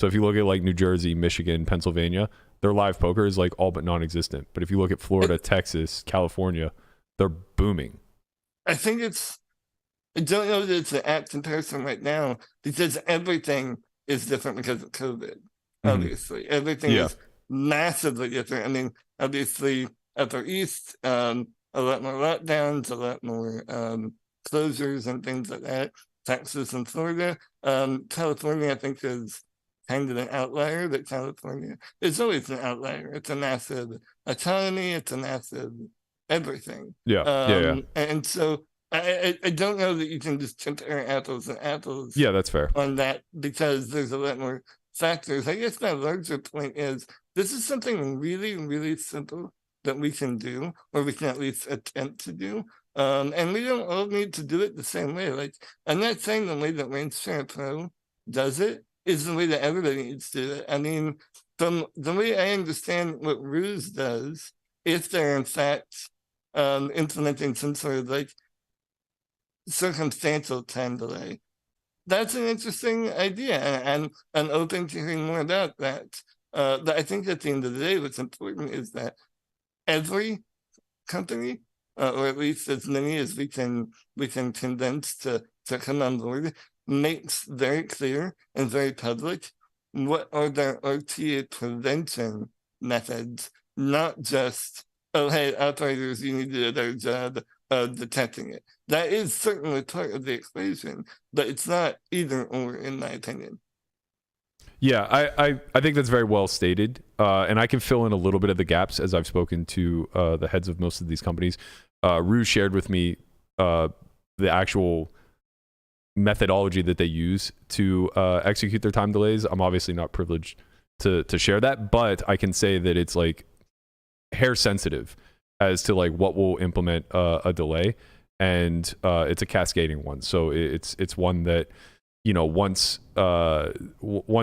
So if you look at like New Jersey, Michigan, Pennsylvania, their live poker is like all but non-existent. But if you look at Florida, Texas, California, they're booming. I don't know that it's an apt comparison right now because everything is different because of COVID. Obviously, everything is massively different. I mean, obviously, Upper East, a lot more lockdowns, a lot more closures and things like that. Texas and Florida, California, I think, is kind of an outlier. But California is always an outlier. It's a massive economy. It's a massive everything. And so I don't know that you can just compare apples and apples. Yeah, that's fair. On that, because there's a lot more factors. I guess my larger point is this is something really, really simple that we can do, or we can at least attempt to do. And we don't all need to do it the same way. Like, I'm not saying the way that Range Pro does it is the way that everybody needs to do it. I mean, from the way I understand what Ruse does, if they're in fact implementing some sort of like circumstantial time delay, that's an interesting idea, and I'm open to hearing more about that. But I think at the end of the day, what's important is that every company, or at least as many as we can convince to come on board, makes very clear and very public what are their RTA prevention methods, not just, oh, hey, operators, you need to do their job of detecting it. That is certainly part of the equation, but it's not either or, in my opinion. Yeah, I think that's very well stated, and I can fill in a little bit of the gaps as I've spoken to the heads of most of these companies. Rue shared with me the actual methodology that they use to execute their time delays. I'm obviously not privileged to share that, but I can say that it's like hair sensitive as to like what will implement a delay, and it's a cascading one. So it's one that, once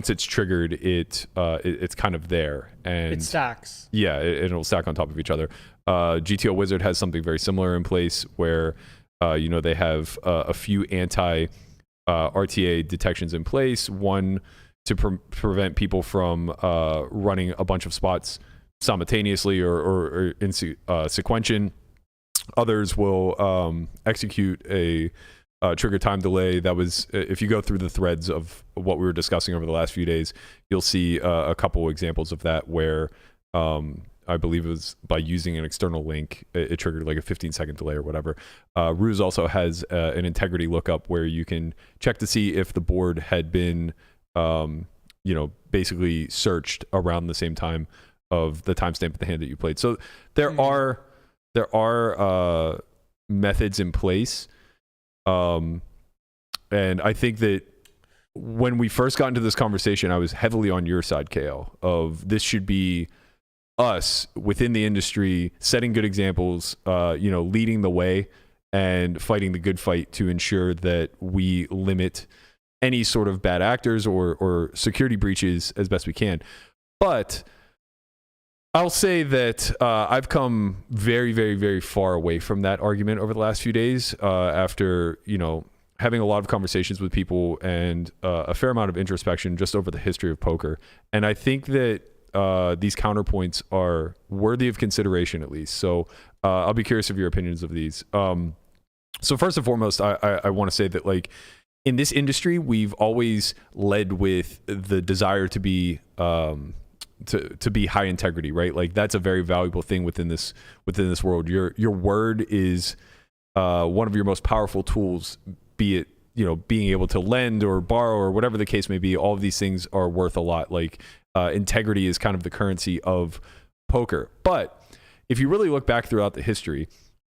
it's triggered, it's kind of there, and It stacks. Yeah, it'll stack on top of each other. GTO Wizard has something very similar in place where they have a few anti RTA detections in place. One to prevent people from running a bunch of spots simultaneously or in sequential. Others will execute a trigger time delay. That was, if you go through the threads of what we were discussing over the last few days, you'll see a couple examples of that where I believe it was by using an external link, it triggered like a 15-second delay or whatever. Ruse also has an integrity lookup where you can check to see if the board had been, basically searched around the same time of the timestamp of the hand that you played. So there are methods in place. And I think that when we first got into this conversation, I was heavily on your side, KL, of this should be us within the industry setting good examples, leading the way and fighting the good fight to ensure that we limit any sort of bad actors or security breaches as best we can. But I'll say that I've come very, very, very far away from that argument over the last few days after, having a lot of conversations with people and a fair amount of introspection just over the history of poker. And I think that these counterpoints are worthy of consideration, at least. So I'll be curious of your opinions of these. So first and foremost, I want to say that like in this industry, we've always led with the desire to be to be high integrity, right? Like that's a very valuable thing within this world. Your word is one of your most powerful tools, be it, you know, being able to lend or borrow or whatever the case may be. All of these things are worth a lot. Like integrity is kind of the currency of poker. But if you really look back throughout the history,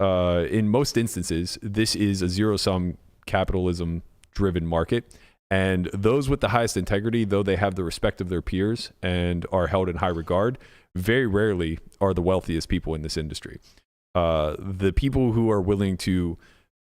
in most instances, this is a zero-sum capitalism driven market. And those with the highest integrity, though they have the respect of their peers and are held in high regard, very rarely are the wealthiest people in this industry. The people who are willing to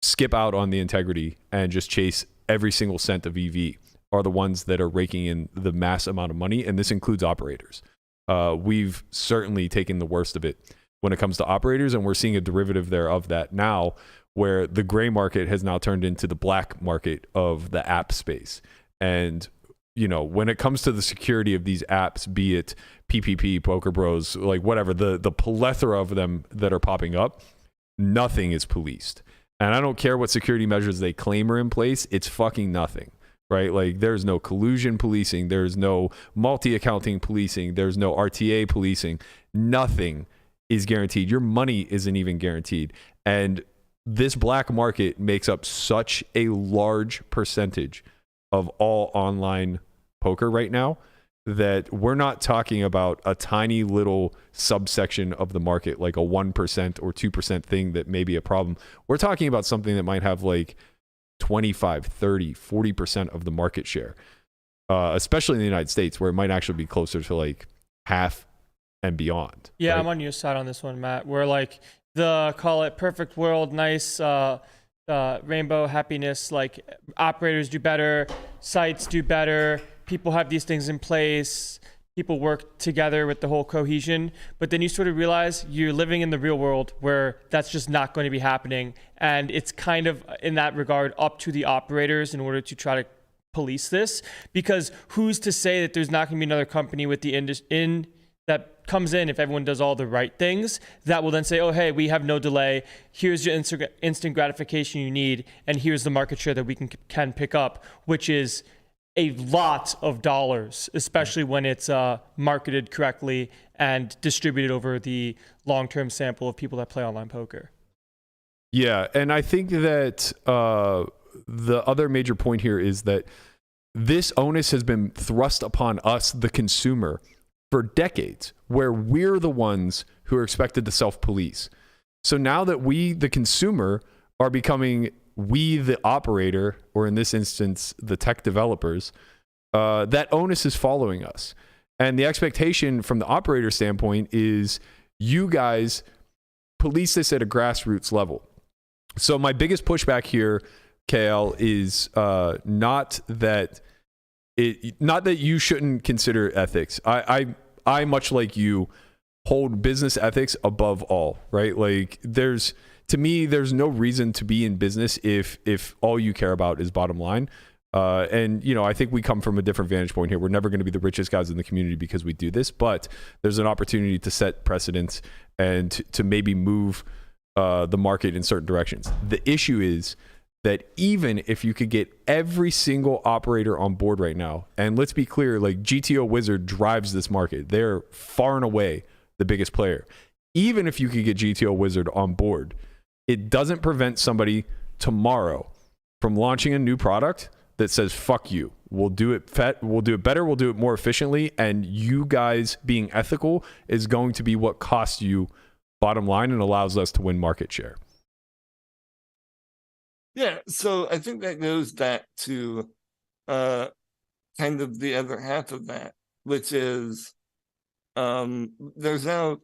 skip out on the integrity and just chase every single cent of EV are the ones that are raking in the mass amount of money, and this includes operators. We've certainly taken the worst of it when it comes to operators, and we're seeing a derivative there of that now, where the gray market has now turned into the black market of the app space. And, you know, when it comes to the security of these apps, be it PPP, Poker Bros, like whatever, the plethora of them that are popping up, nothing is policed. And I don't care what security measures they claim are in place, it's fucking nothing, right? Like there's no collusion policing, there's no multi-accounting policing, there's no RTA policing, nothing is guaranteed. Your money isn't even guaranteed. And this black market makes up such a large percentage of all online poker right now that we're not talking about a tiny little subsection of the market, like a 1% or 2% thing that may be a problem. We're talking about something that might have like 25, 30, 40% of the market share, especially in the United States, where it might actually be closer to like half and beyond. Yeah, right? I'm on your side on this one, Matt. We're like the, call it perfect world, nice rainbow happiness, like operators do better, sites do better, people have these things in place, people work together with the whole cohesion. But then you sort of realize you're living in the real world where that's just not going to be happening. And it's kind of, in that regard, up to the operators in order to try to police this. Because who's to say that there's not going to be another company with the that comes in, if everyone does all the right things, that will then say, oh, hey, we have no delay. Here's your instant gratification you need. And here's the market share that we can pick up, which is a lot of dollars, especially when it's marketed correctly and distributed over the long-term sample of people that play online poker. Yeah, and I think that the other major point here is that this onus has been thrust upon us, the consumer, for decades, where we're the ones who are expected to self-police. So now that we, the consumer, are becoming we, the operator, or in this instance, the tech developers, that onus is following us. And the expectation from the operator standpoint is you guys police this at a grassroots level. So my biggest pushback here, KL, is not that you shouldn't consider ethics. I much like you, hold business ethics above all, right? Like to me, there's no reason to be in business if all you care about is bottom line. And, you know, I think we come from a different vantage point here. We're never going to be the richest guys in the community because we do this, but there's an opportunity to set precedents and to maybe move the market in certain directions. The issue is that even if you could get every single operator on board right now, and let's be clear, like GTO Wizard drives this market. They're far and away the biggest player. Even if you could get GTO Wizard on board, it doesn't prevent somebody tomorrow from launching a new product that says, fuck you. We'll do it better. We'll do it more efficiently. And you guys being ethical is going to be what costs you bottom line and allows us to win market share. Yeah, so I think that goes back to kind of the other half of that, which is there's now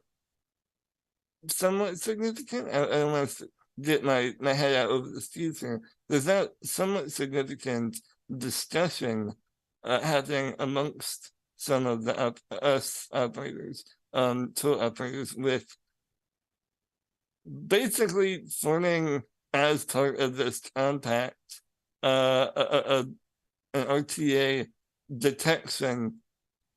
somewhat significant, I don't want to get my head out over the skis here, there's now somewhat significant discussion happening amongst some of the us operators, tool operators, with basically forming, as part of this compact, an RTA detection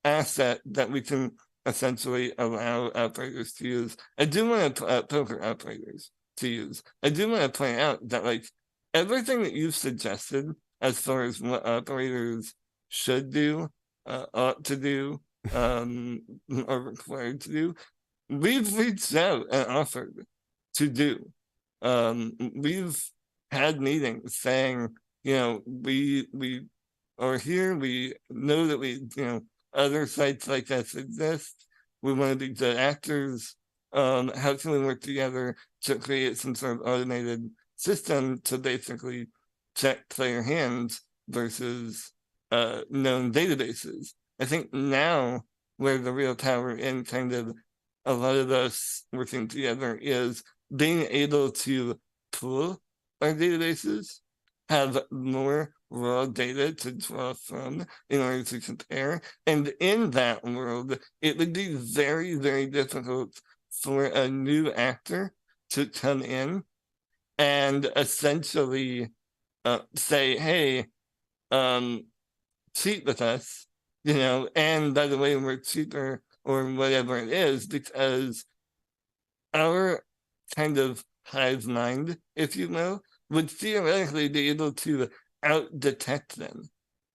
asset that we can essentially allow operators to use. I do want to poker operators. to use. I do want to point out that like everything that you've suggested as far as what operators should do, ought to do, are required to do, we've reached out and offered to do. We've had meetings saying, we are here. We know that other sites like this exist. We want to be good actors. How can we work together to create some sort of automated system to basically check player hands versus known databases? I think now where the real power in kind of a lot of us working together is being able to pull our databases, have more raw data to draw from in order to compare. And in that world, it would be very, very difficult for a new actor to come in and essentially say, hey, cheat with us, and by the way, we're cheaper or whatever it is, because our kind of hive mind, if you will, would theoretically be able to out-detect them.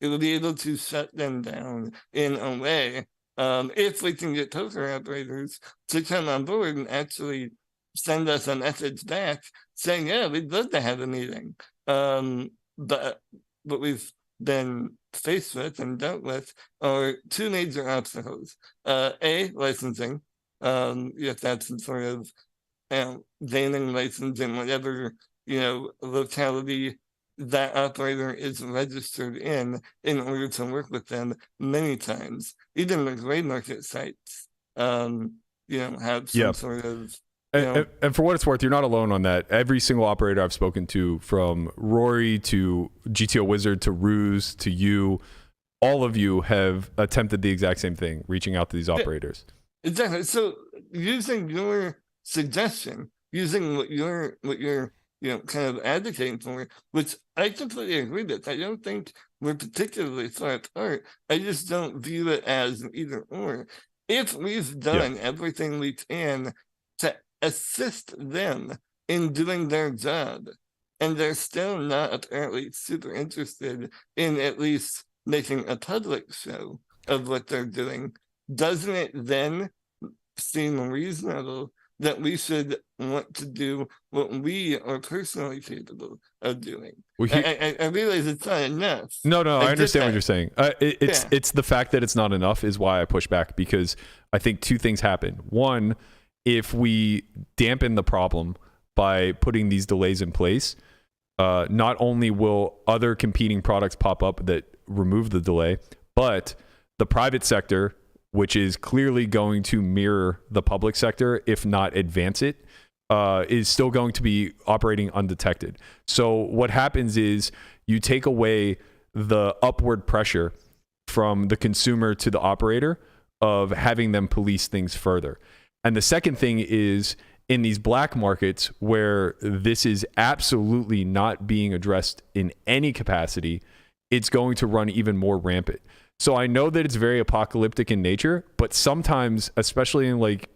It would be able to shut them down in a way, if we can get poker operators to come on board and actually send us a message back saying, yeah, we'd love to have a meeting. But what we've been faced with and dealt with are two major obstacles. Licensing. You have to have some sort of gaming license in whatever locality that operator is registered in order to work with them many times. Even the gray market sites have some sort of and for what it's worth, you're not alone on that. Every single operator I've spoken to, from Rory to GTO Wizard to Ruse to you, all of you have attempted the exact same thing, reaching out to these operators. Exactly. So using your suggestion, using what you're kind of advocating for, which I completely agree with. I don't think we're particularly far apart. I just don't view it as an either or. If we've done everything we can to assist them in doing their job, and they're still not apparently super interested in at least making a public show of what they're doing, doesn't it then seem reasonable that we should want to do what we are personally capable of doing? I realize it's not enough. No, I understand what you're saying. It's the fact that it's not enough is why I push back, because I think two things happen. One, if we dampen the problem by putting these delays in place, not only will other competing products pop up that remove the delay, but the private sector, which is clearly going to mirror the public sector, if not advance it, is still going to be operating undetected. So what happens is you take away the upward pressure from the consumer to the operator of having them police things further. And the second thing is, in these black markets where this is absolutely not being addressed in any capacity, it's going to run even more rampant. So I know that it's very apocalyptic in nature, but sometimes, especially in like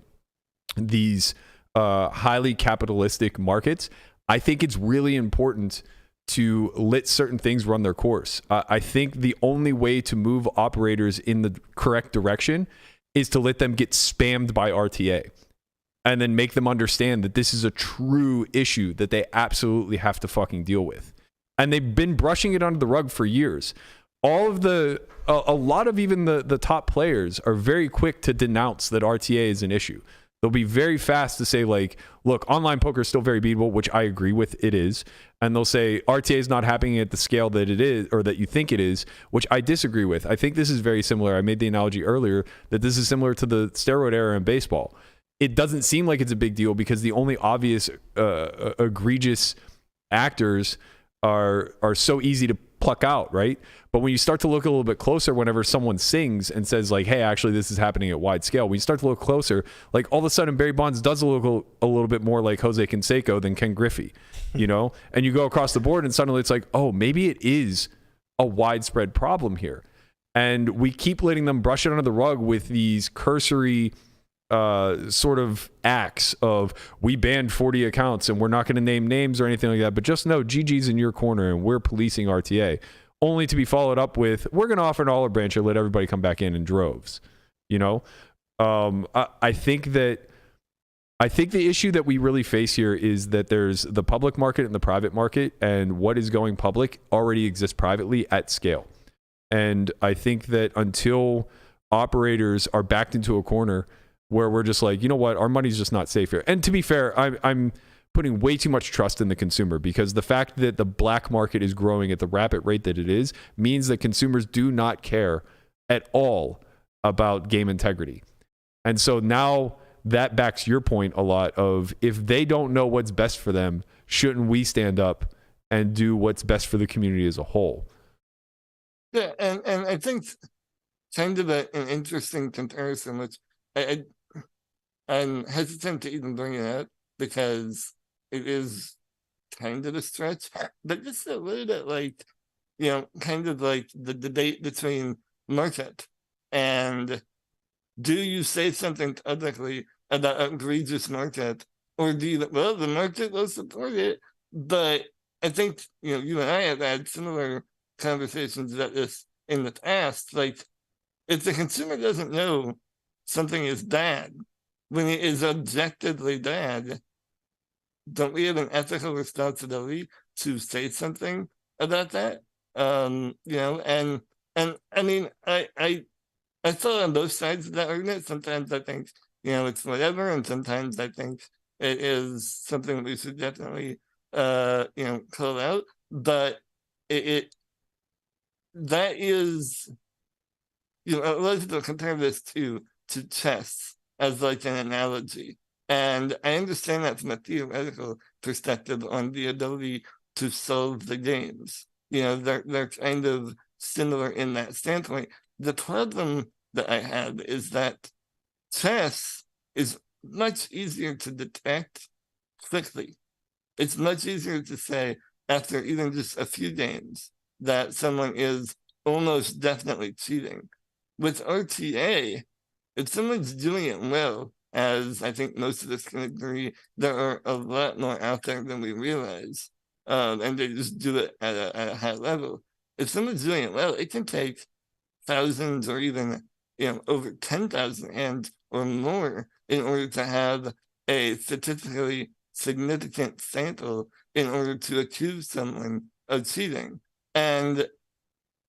these highly capitalistic markets, I think it's really important to let certain things run their course. I think the only way to move operators in the correct direction is to let them get spammed by RTA and then make them understand that this is a true issue that they absolutely have to fucking deal with. And they've been brushing it under the rug for years. All of a lot of even the top players are very quick to denounce that RTA is an issue. They'll be very fast to say, like, look, online poker is still very beatable, which I agree with, it is. And they'll say RTA is not happening at the scale that it is, or that you think it is, which I disagree with. I think this is very similar. I made the analogy earlier that this is similar to the steroid era in baseball. It doesn't seem like it's a big deal because the only obvious egregious actors are so easy to pluck out, right? But when you start to look a little bit closer, whenever someone sings and says like, hey, actually this is happening at wide scale, when you start to look closer, like all of a sudden Barry Bonds does look a little bit more like Jose Canseco than Ken Griffey, and you go across the board and suddenly it's like, oh, maybe it is a widespread problem here. And we keep letting them brush it under the rug with these cursory sort of acts of we banned 40 accounts and we're not going to name names or anything like that, but just know GG's in your corner and we're policing RTA, only to be followed up with we're going to offer an olive branch and let everybody come back in droves. You know, I think the issue that we really face here is that there's the public market and the private market, and what is going public already exists privately at scale. And I think that until operators are backed into a corner where we're just like, you know what, our money's just not safe here. And to be fair, I'm putting way too much trust in the consumer, because the fact that the black market is growing at the rapid rate that it is means that consumers do not care at all about game integrity. And so now that backs your point a lot of, if they don't know what's best for them, shouldn't we stand up and do what's best for the community as a whole? Yeah, and I think kind of an interesting comparison, which I'm hesitant to even bring it up because it is kind of a stretch, but just a little bit like, you know, kind of like the debate between market and do you say something publicly about egregious market, or do you, well, the market will support it. But I think, you know, you and I have had similar conversations about this in the past. Like, if the consumer doesn't know something is bad when it is objectively bad, don't we have an ethical responsibility to say something about that? You know, and I mean, I thought on both sides of that argument. Sometimes I think, you know, it's whatever, and sometimes I think it is something we should definitely you know, call out. But that is, you know, let's compare this to chess as like an analogy. And I understand that from a theoretical perspective on the ability to solve the games. You know, they're kind of similar in that standpoint. The problem that I have is that chess is much easier to detect quickly. It's much easier to say after even just a few games that someone is almost definitely cheating. With RTA, if someone's doing it well, as I think most of us can agree, there are a lot more out there than we realize, and they just do it at a high level. If someone's doing it well, it can take thousands or even, you know, over 10,000 hands or more in order to have a statistically significant sample in order to accuse someone of cheating. And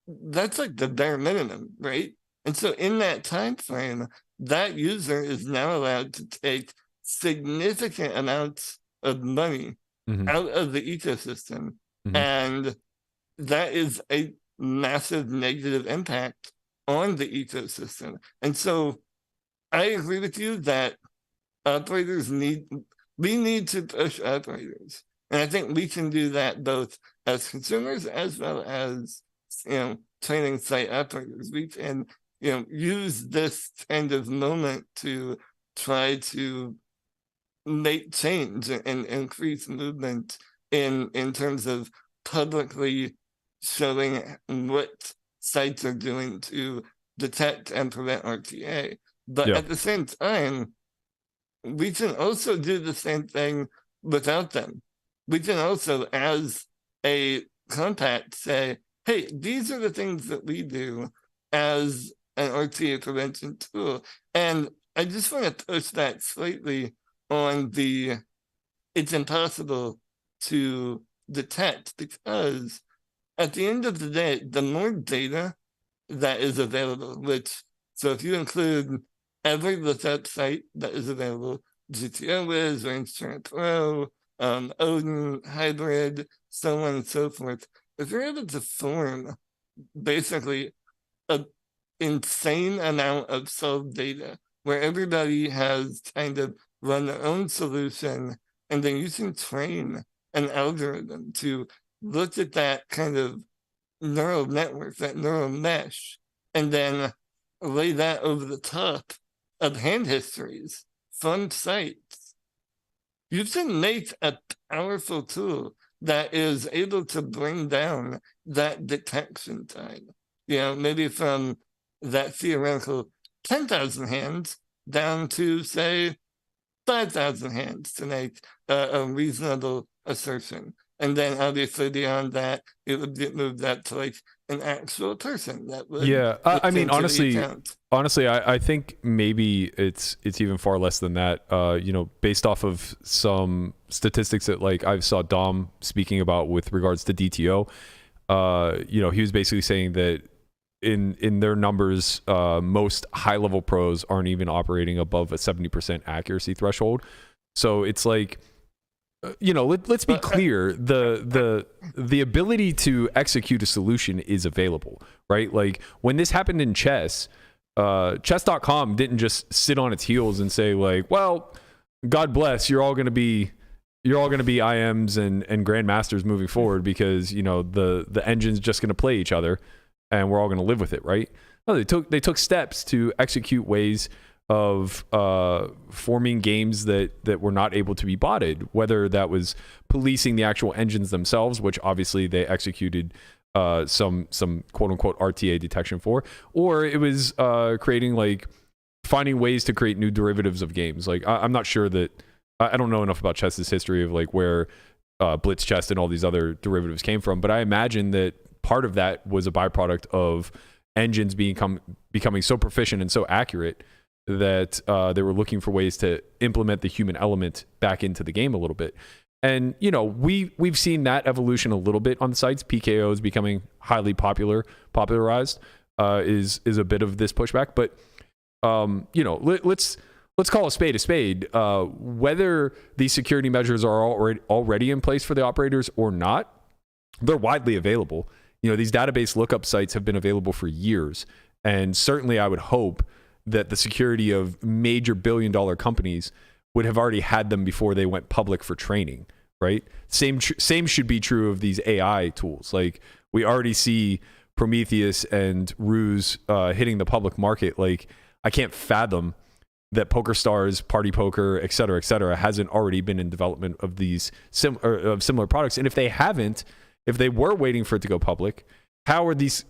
that's like the bare minimum, right? And so in that time frame, that user is now allowed to take significant amounts of money out of the ecosystem. And that is a massive negative impact on the ecosystem. And so I agree with you that we need to push operators. And I think we can do that both as consumers as well as, you know, training site operators. We can, you know, use this kind of moment to try to make change and increase movement in terms of publicly showing what sites are doing to detect and prevent RTA. But at the same time, we can also do the same thing without them. We can also, as a compact, say, hey, these are the things that we do as an RTA prevention tool. And I just want to push that slightly on the it's impossible to detect, because at the end of the day, the more data that is available, which, so if you include every lookup site that is available, GTO Wiz, Range Pro, Odin, Hybrid, so on and so forth, if you're able to form basically an insane amount of solved data where everybody has kind of run their own solution, and then you can train an algorithm to look at that kind of neural network, that neural mesh, and then lay that over the top of hand histories from sites. You can make a powerful tool that is able to bring down that detection time. You know, maybe from that theoretical 10,000 hands down to, say, 5,000 hands to make a reasonable assertion. And then obviously beyond that, it would get moved up to like an actual person that would. Yeah, I mean, look into the account. honestly, I think maybe it's even far less than that. You know, based off of some statistics that like I saw Dom speaking about with regards to DTO. You know, he was basically saying that in their numbers, most high level pros aren't even operating above a 70% accuracy threshold. So it's like, you know, let's be clear. The ability to execute a solution is available, right? Like when this happened in chess, chess.com didn't just sit on its heels and say like, well, God bless, you're all going to be IMs and grandmasters moving forward because, you know, the engine's just going to play each other and we're all going to live with it, right? No, they took steps to execute ways of forming games that were not able to be botted, whether that was policing the actual engines themselves, which obviously they executed some quote unquote RTA detection for, or it was creating like finding ways to create new derivatives of games. Like I'm not sure that I don't know enough about chess's history of like where blitz chess and all these other derivatives came from, but I imagine that part of that was a byproduct of engines becoming so proficient and so accurate that they were looking for ways to implement the human element back into the game a little bit. And, you know, we've seen that evolution a little bit on the sites. PKO is becoming highly popularized, is a bit of this pushback. But, you know, let's call a spade. Whether these security measures are already in place for the operators or not, they're widely available. You know, these database lookup sites have been available for years. And certainly I would hope that the security of major billion-dollar companies would have already had them before they went public for training, right? Same should be true of these AI tools. Like we already see Prometheus and Ruse hitting the public market. Like I can't fathom that PokerStars, Party Poker, et cetera, hasn't already been in development of these similar products. And if they haven't, if they were waiting for it to go public, how are these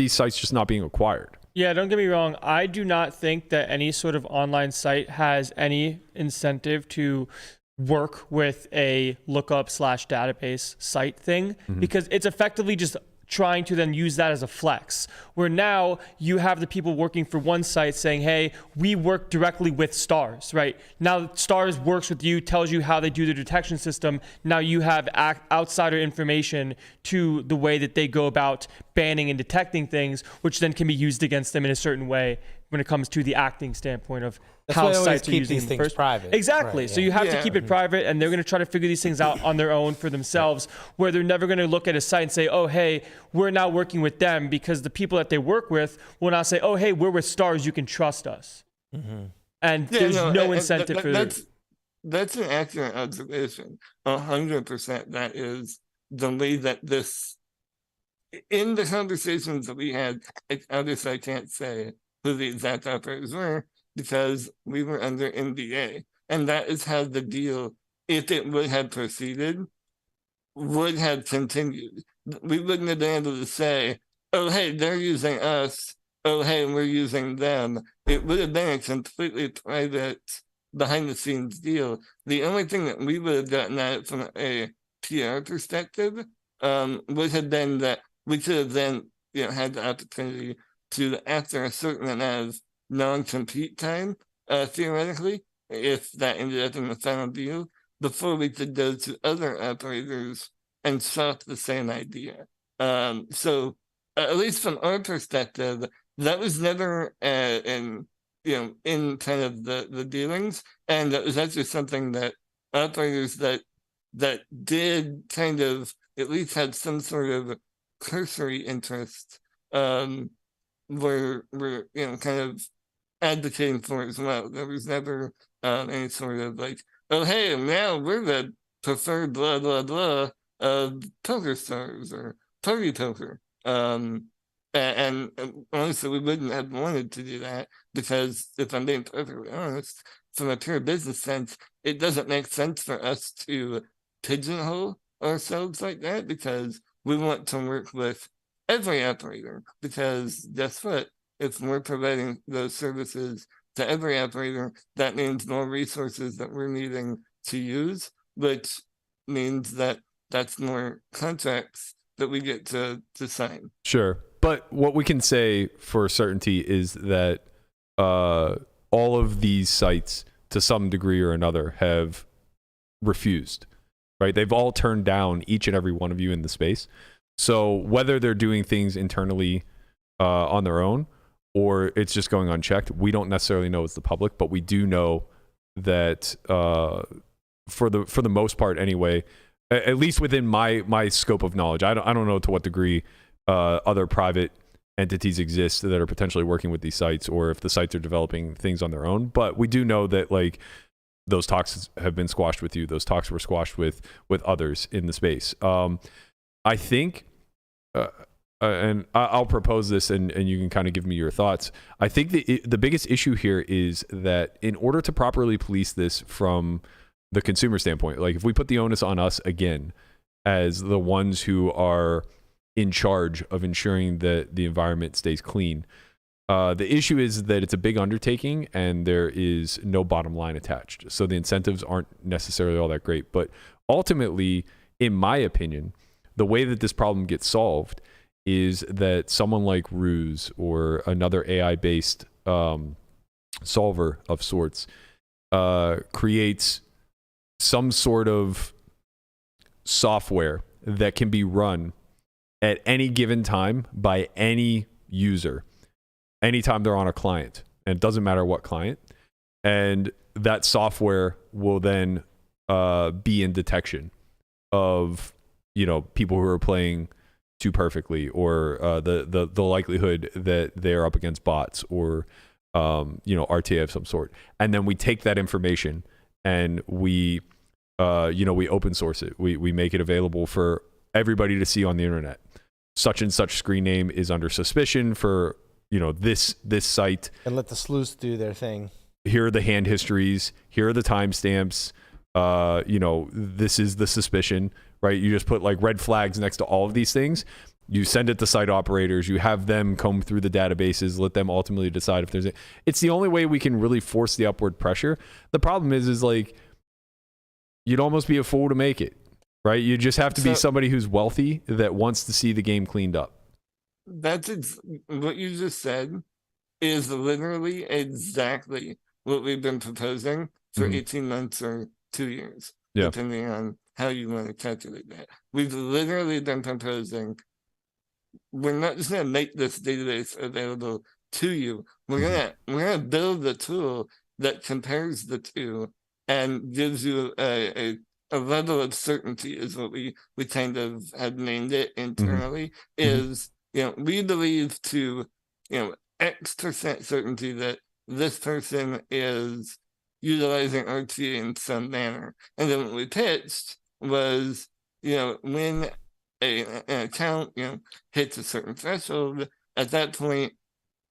sites just not being acquired? Yeah, don't get me wrong. I do not think that any sort of online site has any incentive to work with a lookup / database site thing because it's effectively just trying to then use that as a flex, where now you have the people working for one site saying, hey, we work directly with Stars, right? Now Stars works with you, tells you how they do the detection system. Now you have outsider information to the way that they go about banning and detecting things, which then can be used against them in a certain way when it comes to the acting standpoint of how sites are using these things private. Exactly. Right, so you have to keep it private, and they're going to try to figure these things out on their own for themselves, where they're never going to look at a site and say, oh, hey, we're now working with them, because the people that they work with will not say, oh, hey, we're with Stars, you can trust us. And there's no incentive for that. That's an accurate observation. 100%. That is the way that this, in the conversations that we had, obviously I can't say who the exact operators were, because we were under NDA. And that is how the deal, if it would have proceeded, would have continued. We wouldn't have been able to say, oh, hey, they're using us. Oh, hey, we're using them. It would have been a completely private, behind-the-scenes deal. The only thing that we would have gotten at it from a PR perspective would have been that we could have then had the opportunity to, after a certain amount of non-compete time, theoretically, if that ended up in the final deal, before we could go to other operators and shop the same idea. So at least from our perspective, that was never in kind of the dealings, and that was actually something that operators that did kind of at least had some sort of cursory interest were kind of advocating for as well. There was never any sort of like, oh, hey, now we're the preferred blah blah blah of PokerStars or Party Poker. And honestly, we wouldn't have wanted to do that, because if I'm being perfectly honest, from a pure business sense, it doesn't make sense for us to pigeonhole ourselves like that, because we want to work with every operator, because guess what? If we're providing those services to every operator, that means more resources that we're needing to use, which means that that's more contracts that we get to sign. Sure. But what we can say for certainty is that all of these sites, to some degree or another, have refused, right? They've all turned down each and every one of you in the space. So whether they're doing things internally on their own or it's just going unchecked, we don't necessarily know as the public, but we do know that for the most part anyway, at least within my scope of knowledge, I don't know to what degree other private entities exist that are potentially working with these sites, or if the sites are developing things on their own. But we do know that like those talks have been squashed with you. Those talks were squashed with others in the space. I think, and I'll propose this, and you can kind of give me your thoughts. I think the biggest issue here is that in order to properly police this from the consumer standpoint, like if we put the onus on us again as the ones who are in charge of ensuring that the environment stays clean, the issue is that it's a big undertaking and there is no bottom line attached. So the incentives aren't necessarily all that great. But ultimately, in my opinion, the way that this problem gets solved is that someone like Ruse or another AI-based solver of sorts creates some sort of software that can be run at any given time by any user, anytime they're on a client, and it doesn't matter what client. And that software will then be in detection of, you know, people who are playing too perfectly, or the likelihood that they're up against bots or RTA of some sort. And then we take that information and we open source it. We make it available for everybody to see on the internet. Such and such screen name is under suspicion for, this site. And let the sleuths do their thing. Here are the hand histories. Here are the timestamps. This is the suspicion, right? You just put like red flags next to all of these things. You send it to site operators. You have them comb through the databases, let them ultimately decide if there's it's the only way we can really force the upward pressure. The problem is like, you'd almost be a fool to make it, right? You just have to be somebody who's wealthy that wants to see the game cleaned up. That's what you just said is literally exactly what we've been proposing for 18 months or 2 years, depending on how you want to calculate that. We've literally been proposing, we're not just going to make this database available to you. We're gonna build a tool that compares the two and gives you a level of certainty, is what we kind of had named it internally, is, we believe to, X% certainty that this person is utilizing RTA in some manner. And then what we pitched was, when an account, hits a certain threshold, at that point,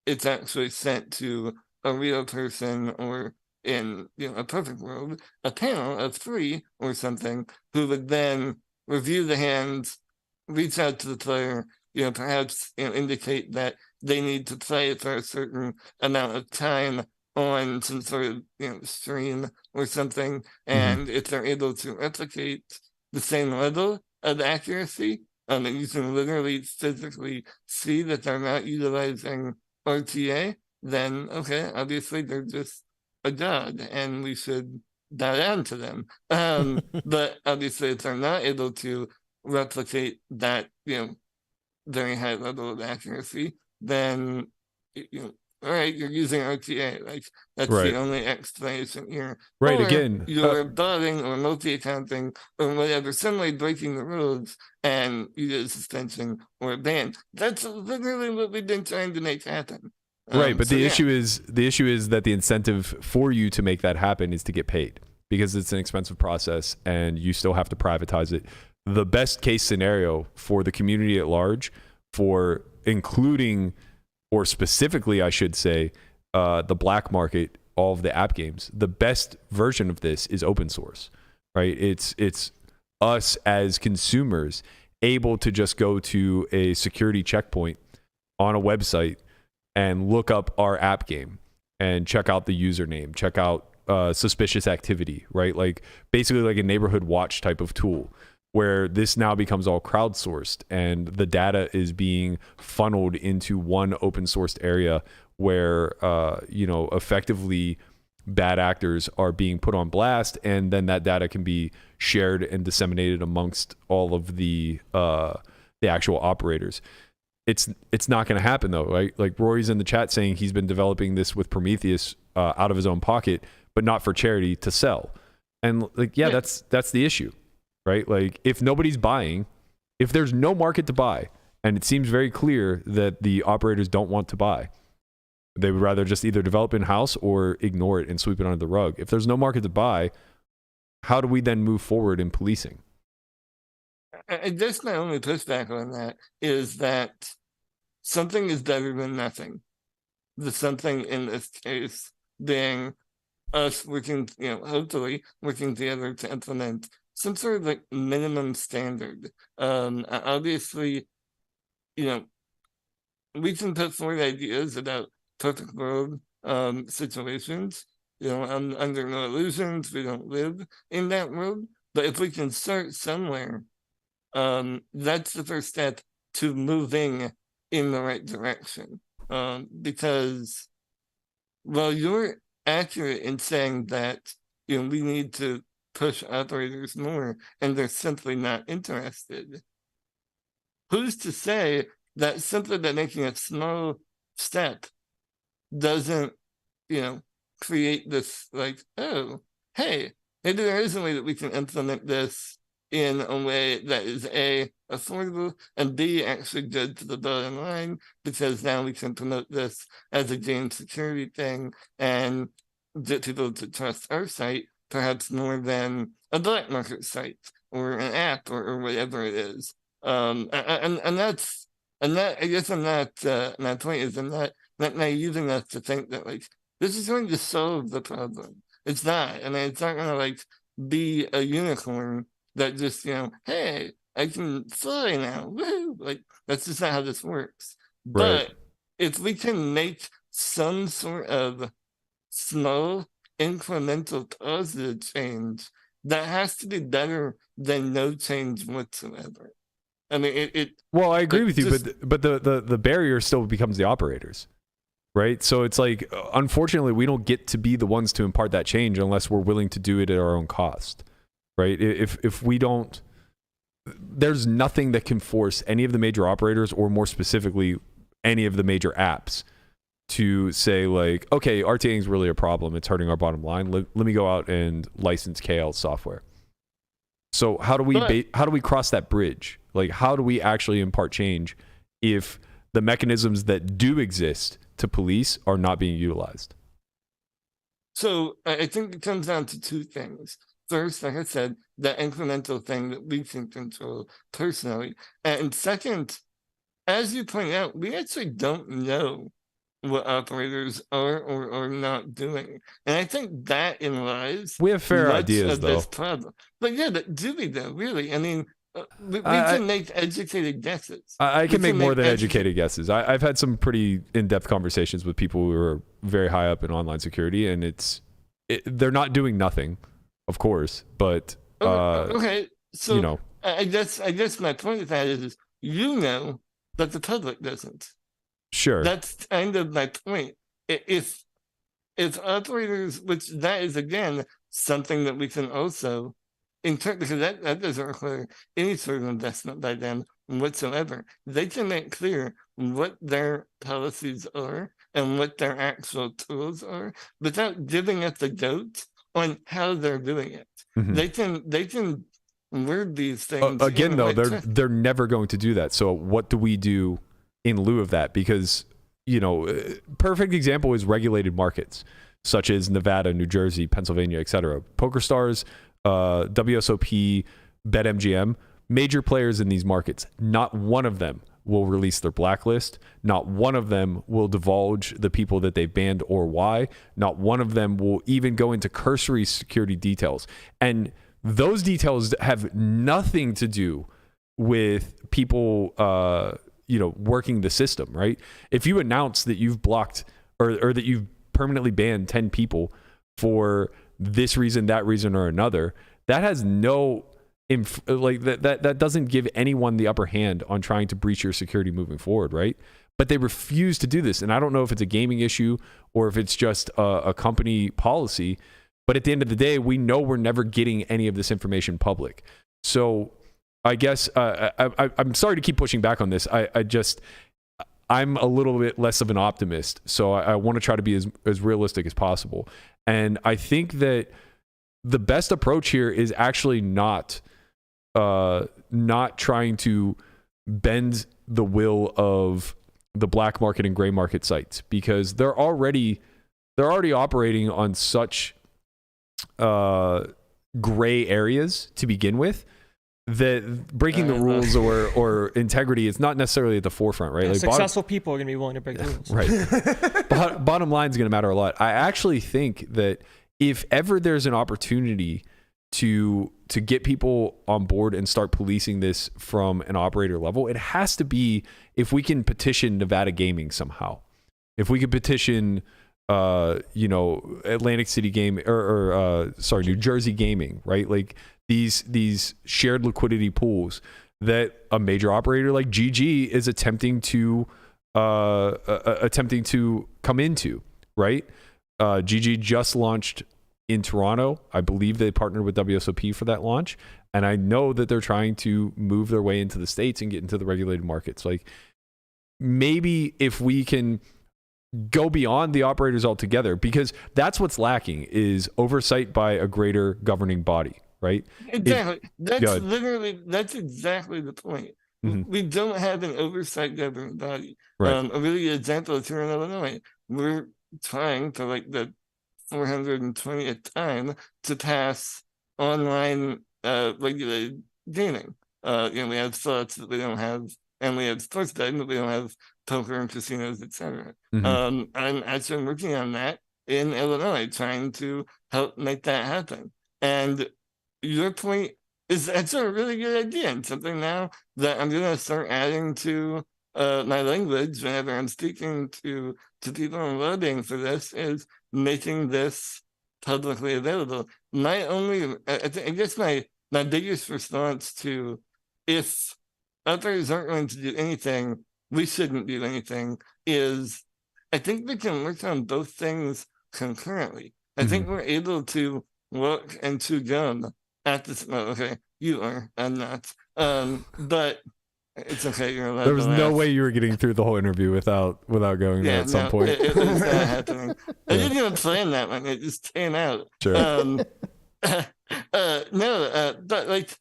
it's actually sent to a real person, or in a perfect world, a panel of 3 or something, who would then review the hands, reach out to the player, perhaps indicate that they need to play for a certain amount of time on some sort of stream or something, and if they're able to replicate the same level of accuracy, and you can literally physically see that they're not utilizing RTA, then okay, obviously they're just a god and we should bow down to them. But obviously if they're not able to replicate that very high level of accuracy, then all right, you're using RTA. Like that's the only explanation here. Right. Or again, you're botting or multi-accounting or whatever, suddenly breaking the rules, and you get a suspension or a ban. That's literally what we've been trying to make happen. Right, but the issue is that the incentive for you to make that happen is to get paid, because it's an expensive process and you still have to privatize it. The best case scenario for the community at large, for including, or specifically, I should say, the black market, all of the app games, the best version of this is open source, right? It's us as consumers able to just go to a security checkpoint on a website and look up our app game and check out the username, check out suspicious activity, right? Like basically like a neighborhood watch type of tool, where this now becomes all crowdsourced and the data is being funneled into one open sourced area where, effectively bad actors are being put on blast, and then that data can be shared and disseminated amongst all of the actual operators. It's not going to happen though, right? Like Rory's in the chat saying he's been developing this with Prometheus out of his own pocket, but not for charity, to sell. And like, yeah. that's the issue, right? Like if nobody's buying, if there's no market to buy, and it seems very clear that the operators don't want to buy, they would rather just either develop in-house or ignore it and sweep it under the rug. If there's no market to buy, how do we then move forward in policing? I guess my only pushback on that is that something is better than nothing. The something in this case being us working, hopefully working together to implement some sort of like minimum standard. Obviously, we can put forward ideas about perfect world situations. I'm under no illusions. We don't live in that world. But if we can start somewhere, that's the first step to moving in the right direction. Because while you're accurate in saying that we need to push operators more and they're simply not interested, who's to say that simply by making a small step doesn't create this like, oh, hey, maybe there is a way that we can implement this in a way that is A, affordable, and B, actually good to the bottom line, because now we can promote this as a game security thing and get people to trust our site perhaps more than a black market site or an app or whatever it is. And that I guess I'm not my point is I'm not naive enough to think that like this is going to solve the problem. It's not. I mean, it's not going to like be a unicorn that just hey, I can fly now. Woo! Like that's just not how this works. Right. But if we can make some sort of small incremental positive change, that has to be better than no change whatsoever. I mean, Well, I agree with you, but the barrier still becomes the operators, right? So it's like, unfortunately, we don't get to be the ones to impart that change unless we're willing to do it at our own cost, right? If we don't, there's nothing that can force any of the major operators, or more specifically, any of the major apps, to say like, okay, RTAing is really a problem. It's hurting our bottom line. Let me go out and license KL software. So how do we cross that bridge? Like, how do we actually impart change if the mechanisms that do exist to police are not being utilized? So I think it comes down to two things. First, like I said, that incremental thing that we can control personally. And second, as you point out, we actually don't know what operators are or are not doing. And I think that in lies we have fair ideas though. This problem. But yeah, but do we though, really? I mean, we can make educated guesses. I can make more than educated guesses. I've had some pretty in-depth conversations with people who are very high up in online security, and they're not doing nothing, of course, but okay. So I guess my point of that is that the public doesn't. Sure. That's kind of my point. If operators, which that is again something that we can also because that doesn't require any sort of investment by them whatsoever. They can make clear what their policies are and what their actual tools are without giving us the goat on how they're doing it. Mm-hmm. They can word these things. Again, though, they're never going to do that. So what do we do in lieu of that? Because perfect example is regulated markets such as Nevada, New Jersey, Pennsylvania, etc. PokerStars, WSOP, BetMGM, major players in these markets. Not one of them will release their blacklist. Not one of them will divulge the people that they've banned or why. Not one of them will even go into cursory security details. And those details have nothing to do with people working the system, right? If you announce that you've blocked or that you've permanently ban 10 people for this reason, that reason, or another, that has no that doesn't give anyone the upper hand on trying to breach your security moving forward, right? But they refuse to do this. And I don't know if it's a gaming issue or if it's just a company policy. But at the end of the day, we know we're never getting any of this information public. So I guess I'm sorry to keep pushing back on this. I'm a little bit less of an optimist. So I want to try to be as realistic as possible. And I think that the best approach here is actually not trying to bend the will of the black market and gray market sites, because they're already operating on such gray areas to begin with, that breaking the rules or integrity is not necessarily at the forefront, right? Yeah, like successful people are going to be willing to break the rules. Right. Bottom line is going to matter a lot. I actually think that if ever there's an opportunity to get people on board and start policing this from an operator level, it has to be if we can petition Nevada Gaming somehow. If we could petition Atlantic City Game or New Jersey Gaming, right? Like these shared liquidity pools that a major operator like GG is attempting to come into, right? GG just launched in Toronto. I believe they partnered with WSOP for that launch. And I know that they're trying to move their way into the States and get into the regulated markets. Like maybe if we can go beyond the operators altogether, because that's what's lacking is oversight by a greater governing body, right? Exactly. That's exactly the point. Mm-hmm. We don't have an oversight governing body. Right. A really good example is here in Illinois. We're trying to, like, the 420th time to pass online regulated gaming. We have slots that we don't have, and we have sports betting that we don't have, poker and casinos, etc. Mm-hmm. I'm actually working on that in Illinois, trying to help make that happen. And your point is actually a really good idea, and something now that I'm going to start adding to my language whenever I'm speaking to people and lobbying for this, is making this publicly available. I guess my biggest response to, if others aren't going to do anything, we shouldn't do anything, is I think we can work on both things concurrently. I think we're able to work and chew gum at this. Well, okay, you are, I'm not. But it's okay. You're allowed. There was no way you were getting through the whole interview without going there at some point. It was not happening. I didn't even plan that one. It just came out. Sure. But like,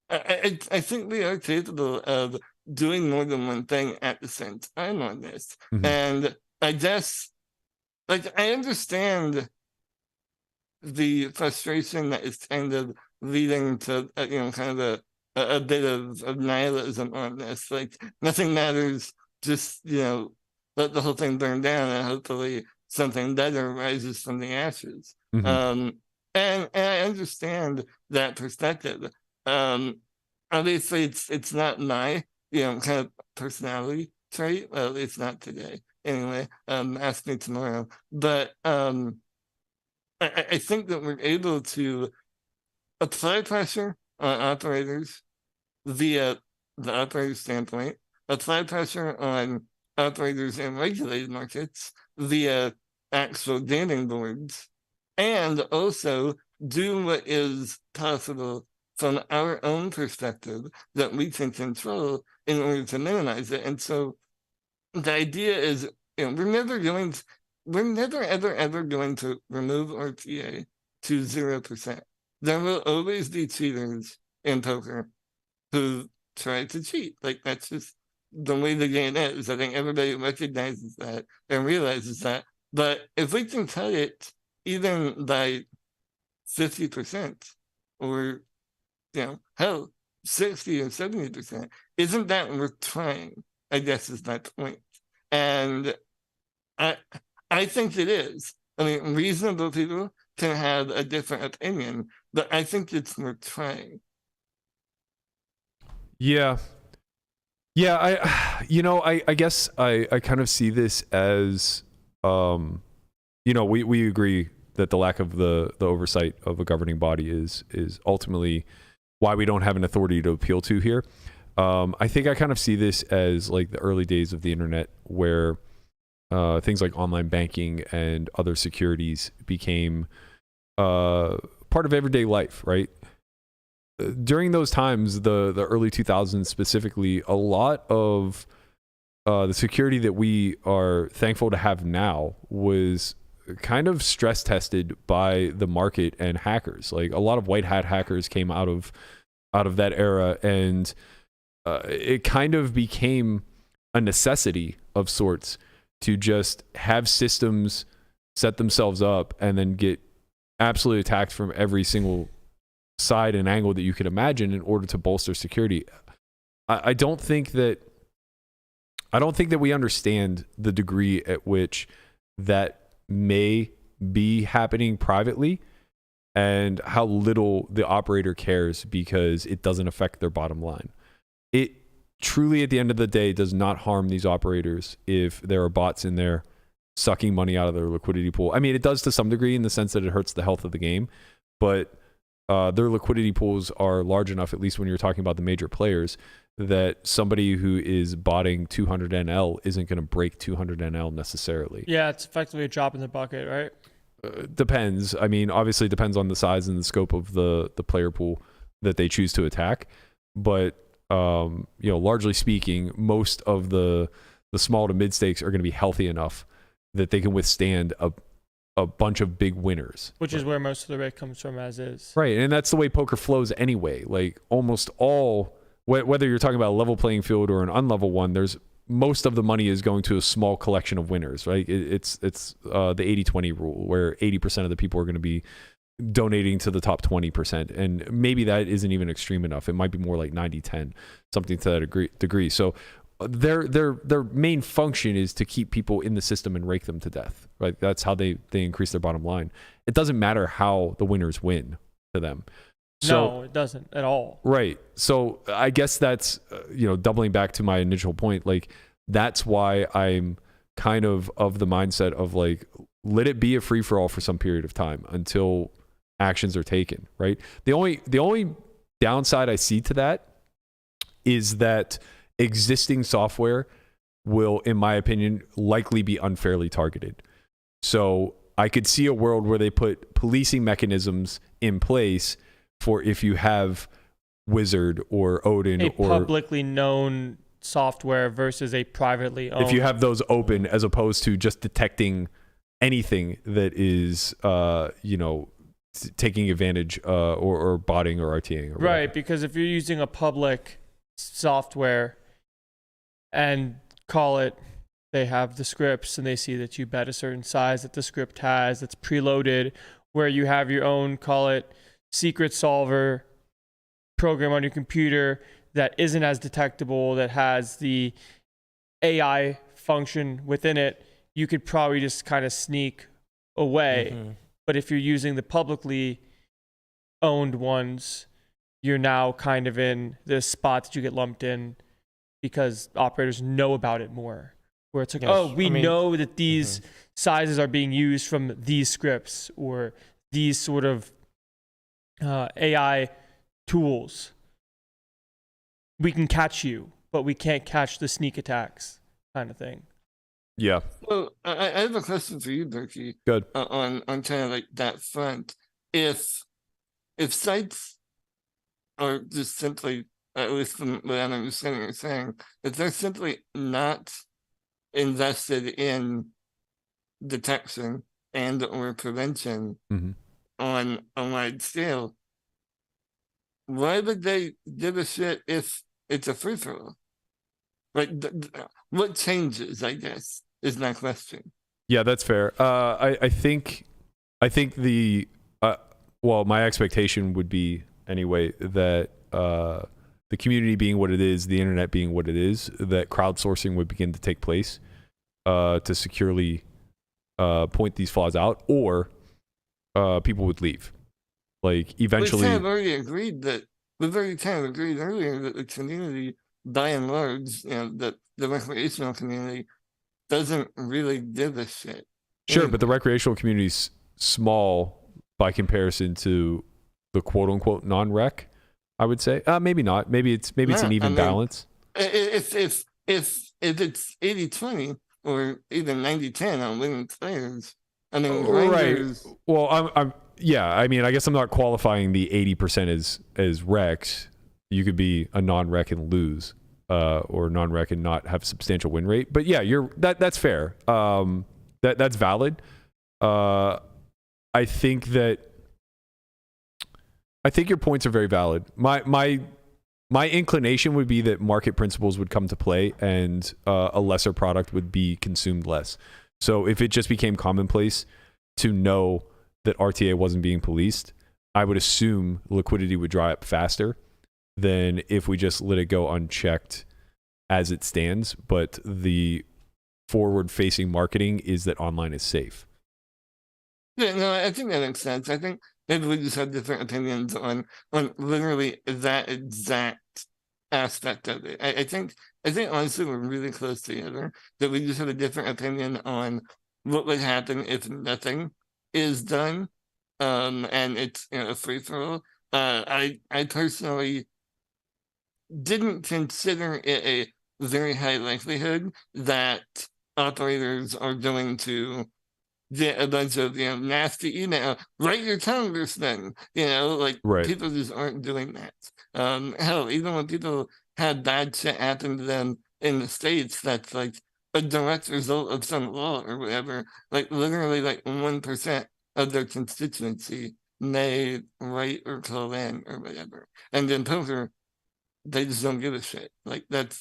I think we are capable of doing more than one thing at the same time on this. Mm-hmm. And I guess, like, I understand the frustration that is kind of leading to, kind of a bit of nihilism on this. Like, nothing matters, just, let the whole thing burn down and hopefully something better rises from the ashes. Mm-hmm. And I understand that perspective. Obviously, it's not my, kind of personality trait. Well, at least not today. Anyway, ask me tomorrow. But I think that we're able to apply pressure on operators via the operator standpoint, apply pressure on operators in regulated markets via actual gaming boards, and also do what is possible from our own perspective that we can control in order to minimize it. And so the idea is, we're never ever going to remove RTA to 0%. There will always be cheaters in poker who try to cheat. Like, that's just the way the game is. I think everybody recognizes that and realizes that. But if we can cut it even by 50%, or hell, 60 or 70%, isn't that worth trying? I guess is my point. And I think it is. I mean, reasonable people can have a different opinion, but I think it's worth trying. Yeah. I guess I kind of see this as we agree that the lack of the oversight of a governing body is ultimately why we don't have an authority to appeal to here. I think I kind of see this as like the early days of the internet, where things like online banking and other securities became part of everyday life, right? During those times, the early 2000s specifically, a lot of the security that we are thankful to have now was kind of stress tested by the market and hackers. Like a lot of white hat hackers came out of that era, and it kind of became a necessity of sorts to just have systems set themselves up and then get absolutely attacked from every single side and angle that you could imagine in order to bolster security. I don't think that we understand the degree at which that may be happening privately and how little the operator cares because it doesn't affect their bottom line. It truly, at the end of the day, does not harm these operators if there are bots in there sucking money out of their liquidity pool. I mean, it does to some degree in the sense that it hurts the health of the game, but their liquidity pools are large enough, at least when you're talking about the major players, that somebody who is botting 200 NL isn't going to break 200 NL necessarily. Yeah, it's effectively a drop in the bucket, right? Depends. I mean, obviously it depends on the size and the scope of the player pool that they choose to attack. But, largely speaking, most of the small to mid stakes are going to be healthy enough that they can withstand a bunch of big winners. Which is where most of the rate comes from, as is. Right. And that's the way poker flows anyway. Like almost all, whether you're talking about a level playing field or an unlevel one, there's most of the money is going to a small collection of winners, right? It's the 80-20 rule, where 80% of the people are going to be donating to the top 20%. And maybe that isn't even extreme enough. It might be more like 90-10, something to that degree. So their main function is to keep people in the system and rake them to death, right? That's how they increase their bottom line. It doesn't matter how the winners win to them. So, no, it doesn't at all. Right. So I guess that's, doubling back to my initial point, like that's why I'm kind of the mindset of like, let it be a free for all for some period of time until actions are taken, right? The only downside I see to that is that existing software will, in my opinion, likely be unfairly targeted. So I could see a world where they put policing mechanisms in place for if you have Wizard or Odin or publicly known software versus a privately owned. If you have those open, as opposed to just detecting anything that is, taking advantage or botting or RTing. Or right, whatever. because if you're using a public software and call it, they have the scripts and they see that you bet a certain size that the script has that's preloaded, where you have your own, call it, secret solver program on your computer that isn't as detectable, that has the AI function within it, you could probably just kind of sneak away. Mm-hmm. But if you're using the publicly owned ones, you're now kind of in this spot that you get lumped in because operators know about it more. Where it's like, we know that these sizes are being used from these scripts or these sort of AI tools. We can catch you, but we can't catch the sneak attacks kind of thing. Yeah. Well, I have a question for you, Berkey. Good. On kind of like that front. If sites are just simply, at least from what I'm understanding you're saying, if they're simply not invested in detection and or prevention on a wide scale, why would they give a shit if it's a free for all? Like, what changes, I guess, is my question. Yeah, that's fair. I think the my expectation would be anyway that the community being what it is, the internet being what it is, that crowdsourcing would begin to take place to securely point these flaws out, or people would leave. Like eventually, we've already agreed earlier that the community, by and large, that the recreational community doesn't really give a shit. Sure, but the recreational community is small by comparison to the quote unquote non-rec. I would say maybe not. Maybe it's an even balance. If it's 80-20 or even 90-10 on winning players, I mean, grinders. Right. Well, I'm yeah. I mean, I guess I'm not qualifying the 80% as recs. You could be a non-rec and lose, or non-rec and not have a substantial win rate. But yeah, that's fair. That's valid. I think your points are very valid. My inclination would be that market principles would come to play and a lesser product would be consumed less. So if it just became commonplace to know that RTA wasn't being policed, I would assume liquidity would dry up faster than if we just let it go unchecked as it stands. But the forward-facing marketing is that online is safe. Yeah, no, I think that makes sense. I think maybe we just have different opinions on literally that exact aspect of it. I think honestly we're really close together, that we just have a different opinion on what would happen if nothing is done, and it's a free for all. I personally didn't consider it a very high likelihood that operators are going to get a bunch of nasty email, write your congressman, Right. People just aren't doing that. Hell, even when people had bad shit happen to them in the States, that's like a direct result of some law or whatever, literally 1% of their constituency may write or call in or whatever. And in poker, they just don't give a shit. That's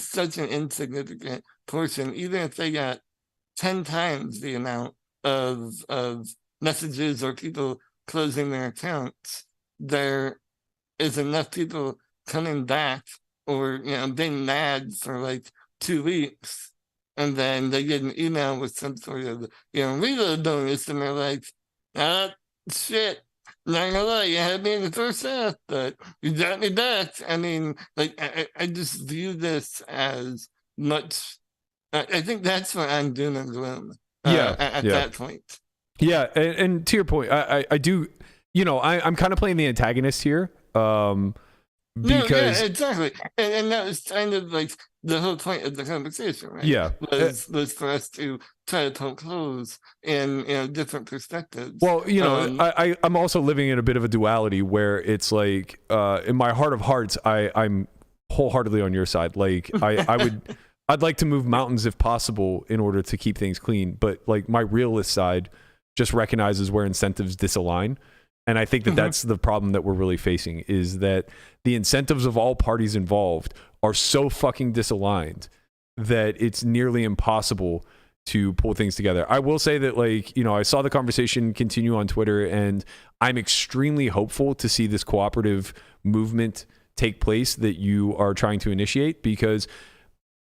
such an insignificant portion. Even if they got 10 times the amount of messages or people closing their accounts, there is enough people coming back or being mad for 2 weeks, and then they get an email with some sort of reload bonus, and they're like, shit, not gonna lie, you had me in the first half, but you got me back. I mean, I just view this as much. I think that's what I'm doom and gloom. At that point. Yeah, and to your point, I do. I'm kind of playing the antagonist here. Because exactly, and that was kind of the whole point of the conversation, right? Yeah, was for us to try to poke holes in different perspectives. Well, I'm also living in a bit of a duality where it's like, in my heart of hearts, I'm wholeheartedly on your side. I'd like to move mountains if possible in order to keep things clean, but my realist side just recognizes where incentives disalign. And I think that that's the problem that we're really facing, is that the incentives of all parties involved are so fucking disaligned that it's nearly impossible to pull things together. I will say that I saw the conversation continue on Twitter, and I'm extremely hopeful to see this cooperative movement take place that you are trying to initiate, because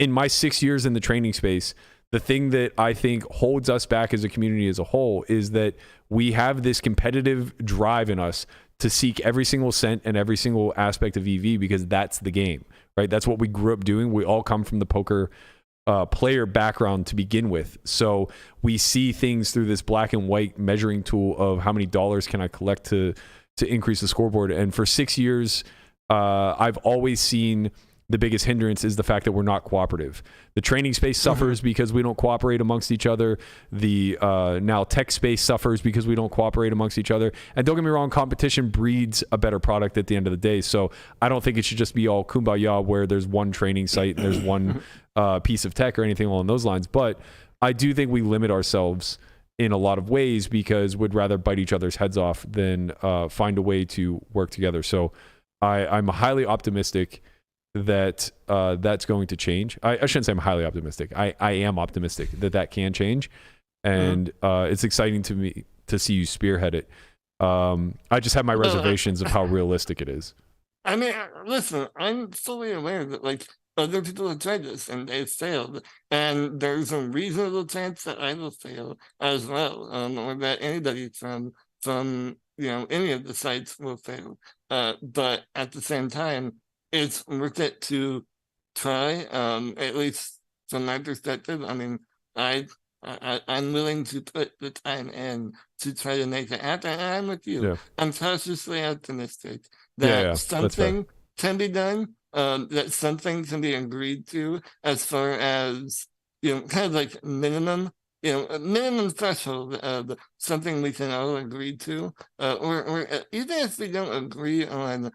in my 6 years in the training space, the thing that I think holds us back as a community as a whole is that we have this competitive drive in us to seek every single cent and every single aspect of EV, because that's the game, right? That's what we grew up doing. We all come from the poker player background to begin with. So we see things through this black and white measuring tool of how many dollars can I collect to increase the scoreboard. And for 6 years, I've always seen the biggest hindrance is the fact that we're not cooperative. The training space suffers because we don't cooperate amongst each other. The now tech space suffers because we don't cooperate amongst each other. And don't get me wrong, competition breeds a better product at the end of the day. So I don't think it should just be all kumbaya where there's one training site and there's one piece of tech or anything along those lines. But I do think we limit ourselves in a lot of ways because we'd rather bite each other's heads off than find a way to work together. So I'm highly optimistic that that's going to change. I shouldn't say I'm highly optimistic. I am optimistic that can change, and it's exciting to me to see you spearhead it. I just have my reservations of how realistic it is. I mean, listen, I'm fully aware that other people have tried this and they've failed, and there's a reasonable chance that I will fail as well, or that anybody from any of the sites will fail. But at the same time, it's worth it to try, at least from my perspective. I mean, I I'm willing to put the time in to try to make it happen. And I'm with you. Yeah. I'm cautiously optimistic Yeah, that yeah, that's fair. something can be done, that something can be agreed to as far as, kind of like minimum, a minimum threshold of something we can all agree to, or even if we don't agree on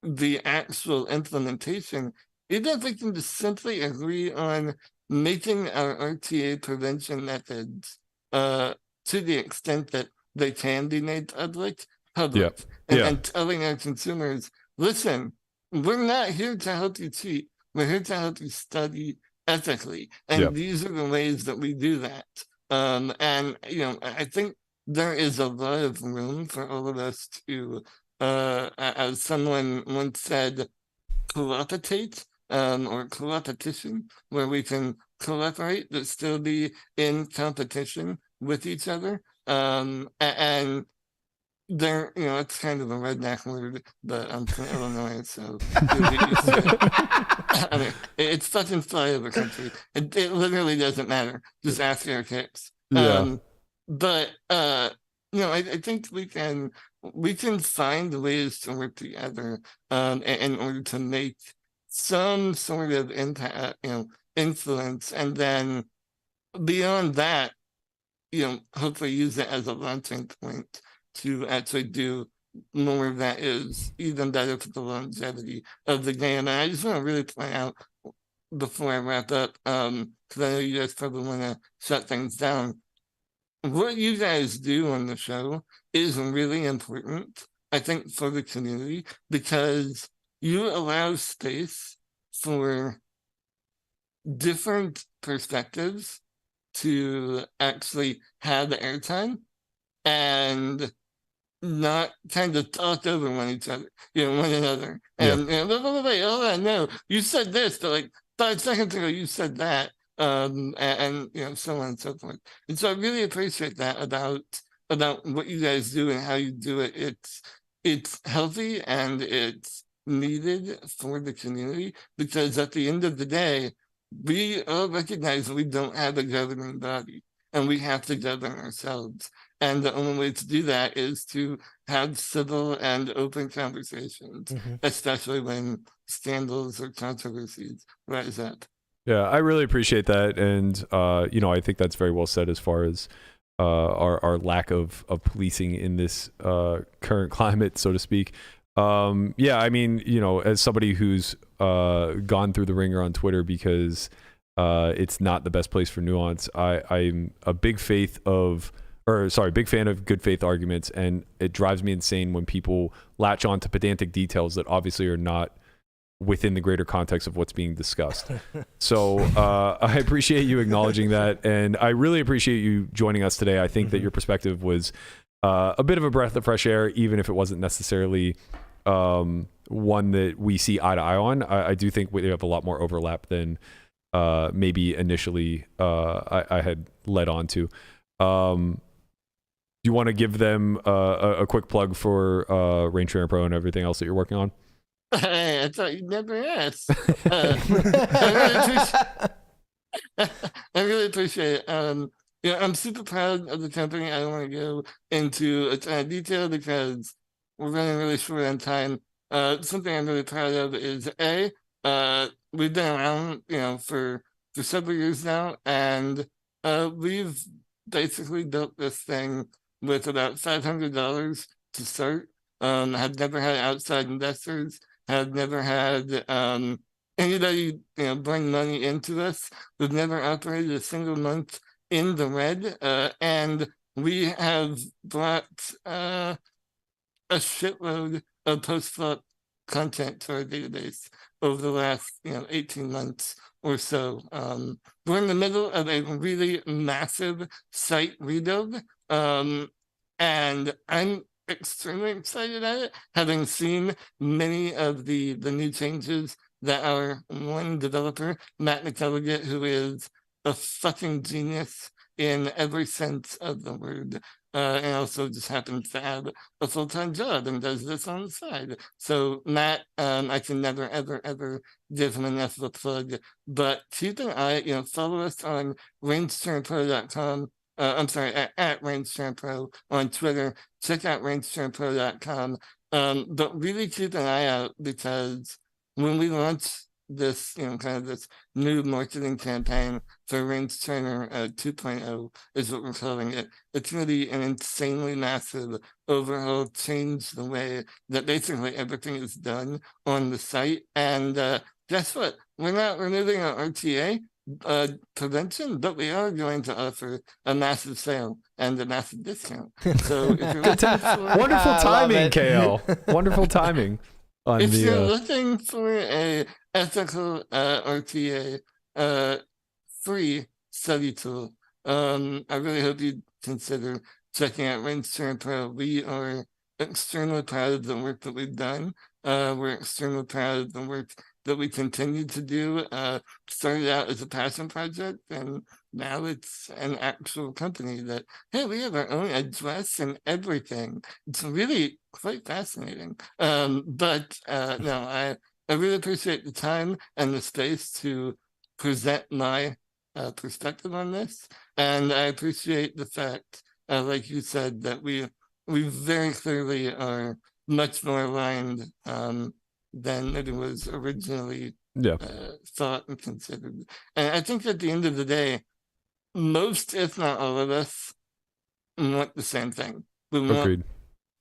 the actual implementation, even if we can just simply agree on making our RTA prevention methods to the extent that they can be made public, Yeah. and telling our consumers, listen, we're not here to help you cheat. We're here to help you study ethically. And Yeah. these are the ways that we do that. And, I think there is a lot of room for all of us to, as someone once said, cooperate, or competition, where we can collaborate but still be in competition with each other. And there, it's kind of a redneck word, but I'm from Illinois, so you'll get used to it. I mean, it's such and flyover country. It literally doesn't matter. Just ask your kicks. Yeah. But I think we can find ways to work together in order to make some sort of impact, influence, and then beyond that, hopefully use it as a launching point to actually do more that is even better for the longevity of the game. And I just want to really point out before I wrap up, because I know you guys probably want to shut things down. What you guys do on the show is really important, I think, for the community, because you allow space for different perspectives to actually have airtime and not kind of talk over one another. And wait, hold on, no, you said this, but like 5 seconds ago you said that. And so on and so forth. And so I really appreciate that about what you guys do and how you do it. It's healthy and it's needed for the community, because at the end of the day, we all recognize that we don't have a governing body and we have to govern ourselves. And the only way to do that is to have civil and open conversations, especially when scandals or controversies rise up. Yeah, I really appreciate that, and I think that's very well said as far as our lack of policing in this current climate, so to speak. I mean, as somebody who's gone through the ringer on Twitter because it's not the best place for nuance, I'm a big fan of good faith arguments, and it drives me insane when people latch on to pedantic details that obviously are not within the greater context of what's being discussed. So I appreciate you acknowledging that, and I really appreciate you joining us today. I think that your perspective was a bit of a breath of fresh air, even if it wasn't necessarily one that we see eye to eye on. I do think we have a lot more overlap than maybe initially I had led on to. Do you want to give them a quick plug for Rain Trainer Pro and everything else that you're working on? Hey, I thought you'd never ask. I really appreciate it. I'm super proud of the company. I don't want to go into a ton of detail because we're running really short on time. Something I'm really proud of is we've been around, for several years now, and we've basically built this thing with about $500 to start. Had never had outside investors. Have never had anybody bring money into us. We've never operated a single month in the red, and we have brought a shitload of post-flop content to our database over the last 18 months or so. We're in the middle of a really massive site rebuild, and I'm extremely excited at it, having seen many of the new changes that our one developer, Matt Berkey, who is a fucking genius in every sense of the word. And also just happens to have a full-time job and does this on the side. So Matt, I can never, ever, ever give him enough of a plug. But keep an eye, follow us on rangeturnpro.com. I'm sorry, at rangeturnpro on Twitter. Check out rangeturnpro.com. But really keep an eye out, because when we launch this, kind of this new marketing campaign for Range Turner 2.0 is what we're calling it. It's going to be an insanely massive overhaul, change the way that basically everything is done on the site. And guess what? We're not removing our RTA prevention, but we are going to offer a massive sale and a massive discount. So if you're looking for Wonderful timing, KL. Wonderful timing. If you're looking for a ethical RTA free study tool, I really hope you consider checking out Range Turner Pro. We are extremely proud of the work that we've done. We're extremely proud of the work that we continue to do. Started out as a passion project, and now it's an actual company that, hey, we have our own address and everything. It's really quite fascinating. But no, I really appreciate the time and the space to present my perspective on this. And I appreciate the fact, like you said, that we very clearly are much more aligned than it was originally thought and considered. And I think at the end of the day, most, if not all of us, want the same thing. We want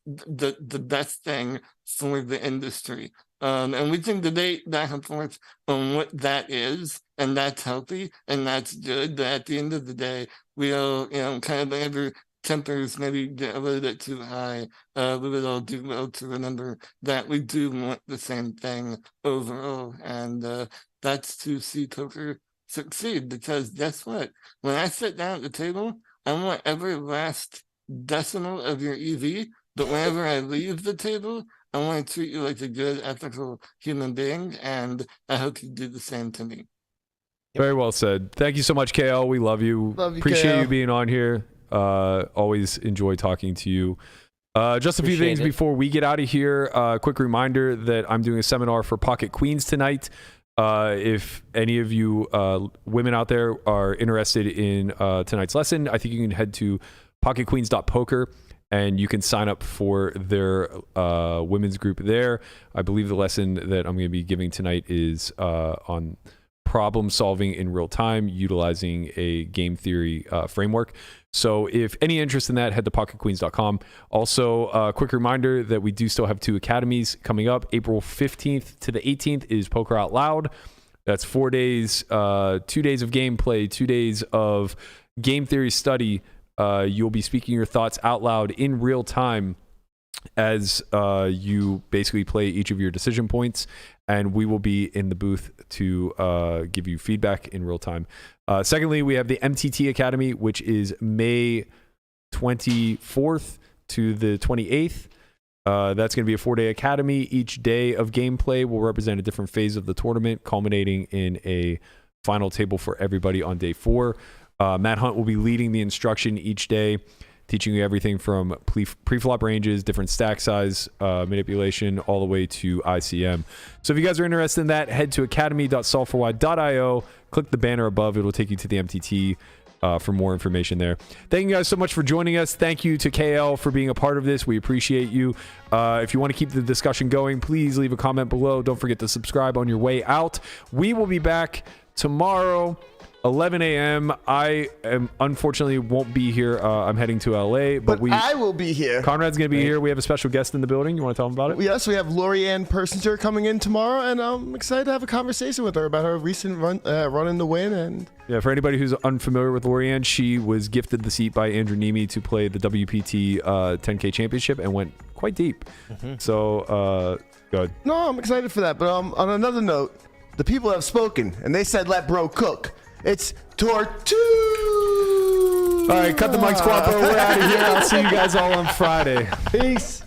the best thing for the industry. And we can debate back and forth on what that is, and that's healthy and that's good. But at the end of the day, we'll, kind of whenever tempers maybe get a little bit too high, we would all do well to remember that we do want the same thing overall. And that's to see poker succeed. Because guess what? When I sit down at the table, I want every last decimal of your EV. But whenever I leave the table, I want to treat you like a good, ethical human being, and I hope you do the same to me. Very well said. Thank you so much, KL. We love you. Appreciate KL. you being on here. Always enjoy talking to you. Just a few things before we get out of here. Quick reminder that I'm doing a seminar for Pocket Queens tonight. If any of you women out there are interested in tonight's lesson, I think you can head to pocketqueens.poker. And you can sign up for their women's group there. I believe the lesson that I'm going to be giving tonight is on problem solving in real time, utilizing a game theory framework. So if any interest in that, head to pocketqueens.com. Also, a quick reminder that we do still have 2 academies coming up. April 15th to the 18th is Poker Out Loud. That's 4 days, 2 days of gameplay, 2 days of game theory study. You'll be speaking your thoughts out loud in real time as you basically play each of your decision points, and we will be in the booth to give you feedback in real time. Secondly, we have the MTT Academy, which is May 24th to the 28th. That's going to be a 4-day academy. Each day of gameplay will represent a different phase of the tournament, culminating in a final table for everybody on day 4. Matt Hunt will be leading the instruction each day, teaching you everything from pre-flop ranges, different stack size manipulation, all the way to ICM. So if you guys are interested in that, head to academy.solveforwhy.io, click the banner above. It'll take you to the MTT for more information there. Thank you guys so much for joining us. Thank you to KL for being a part of this. We appreciate you. If you want to keep the discussion going, please leave a comment below. Don't forget to subscribe on your way out. We will be back tomorrow, 11 a.m. I unfortunately won't be here. I'm heading to LA, but I will be here. Conrad's going to be here. We have a special guest in the building. You want to tell him about it? Yes, we have Lorianne Persinger coming in tomorrow, and I'm excited to have a conversation with her about her recent run in the win. And yeah, for anybody who's unfamiliar with Lorianne, she was gifted the seat by Andrew Nemi to play the WPT 10K Championship and went quite deep. So, good. No, I'm excited for that. But on another note, the people have spoken, and they said let bro cook. It's Tortoise. All right, cut the mics, Quapo. We're out of here. I'll see you guys all on Friday. Peace.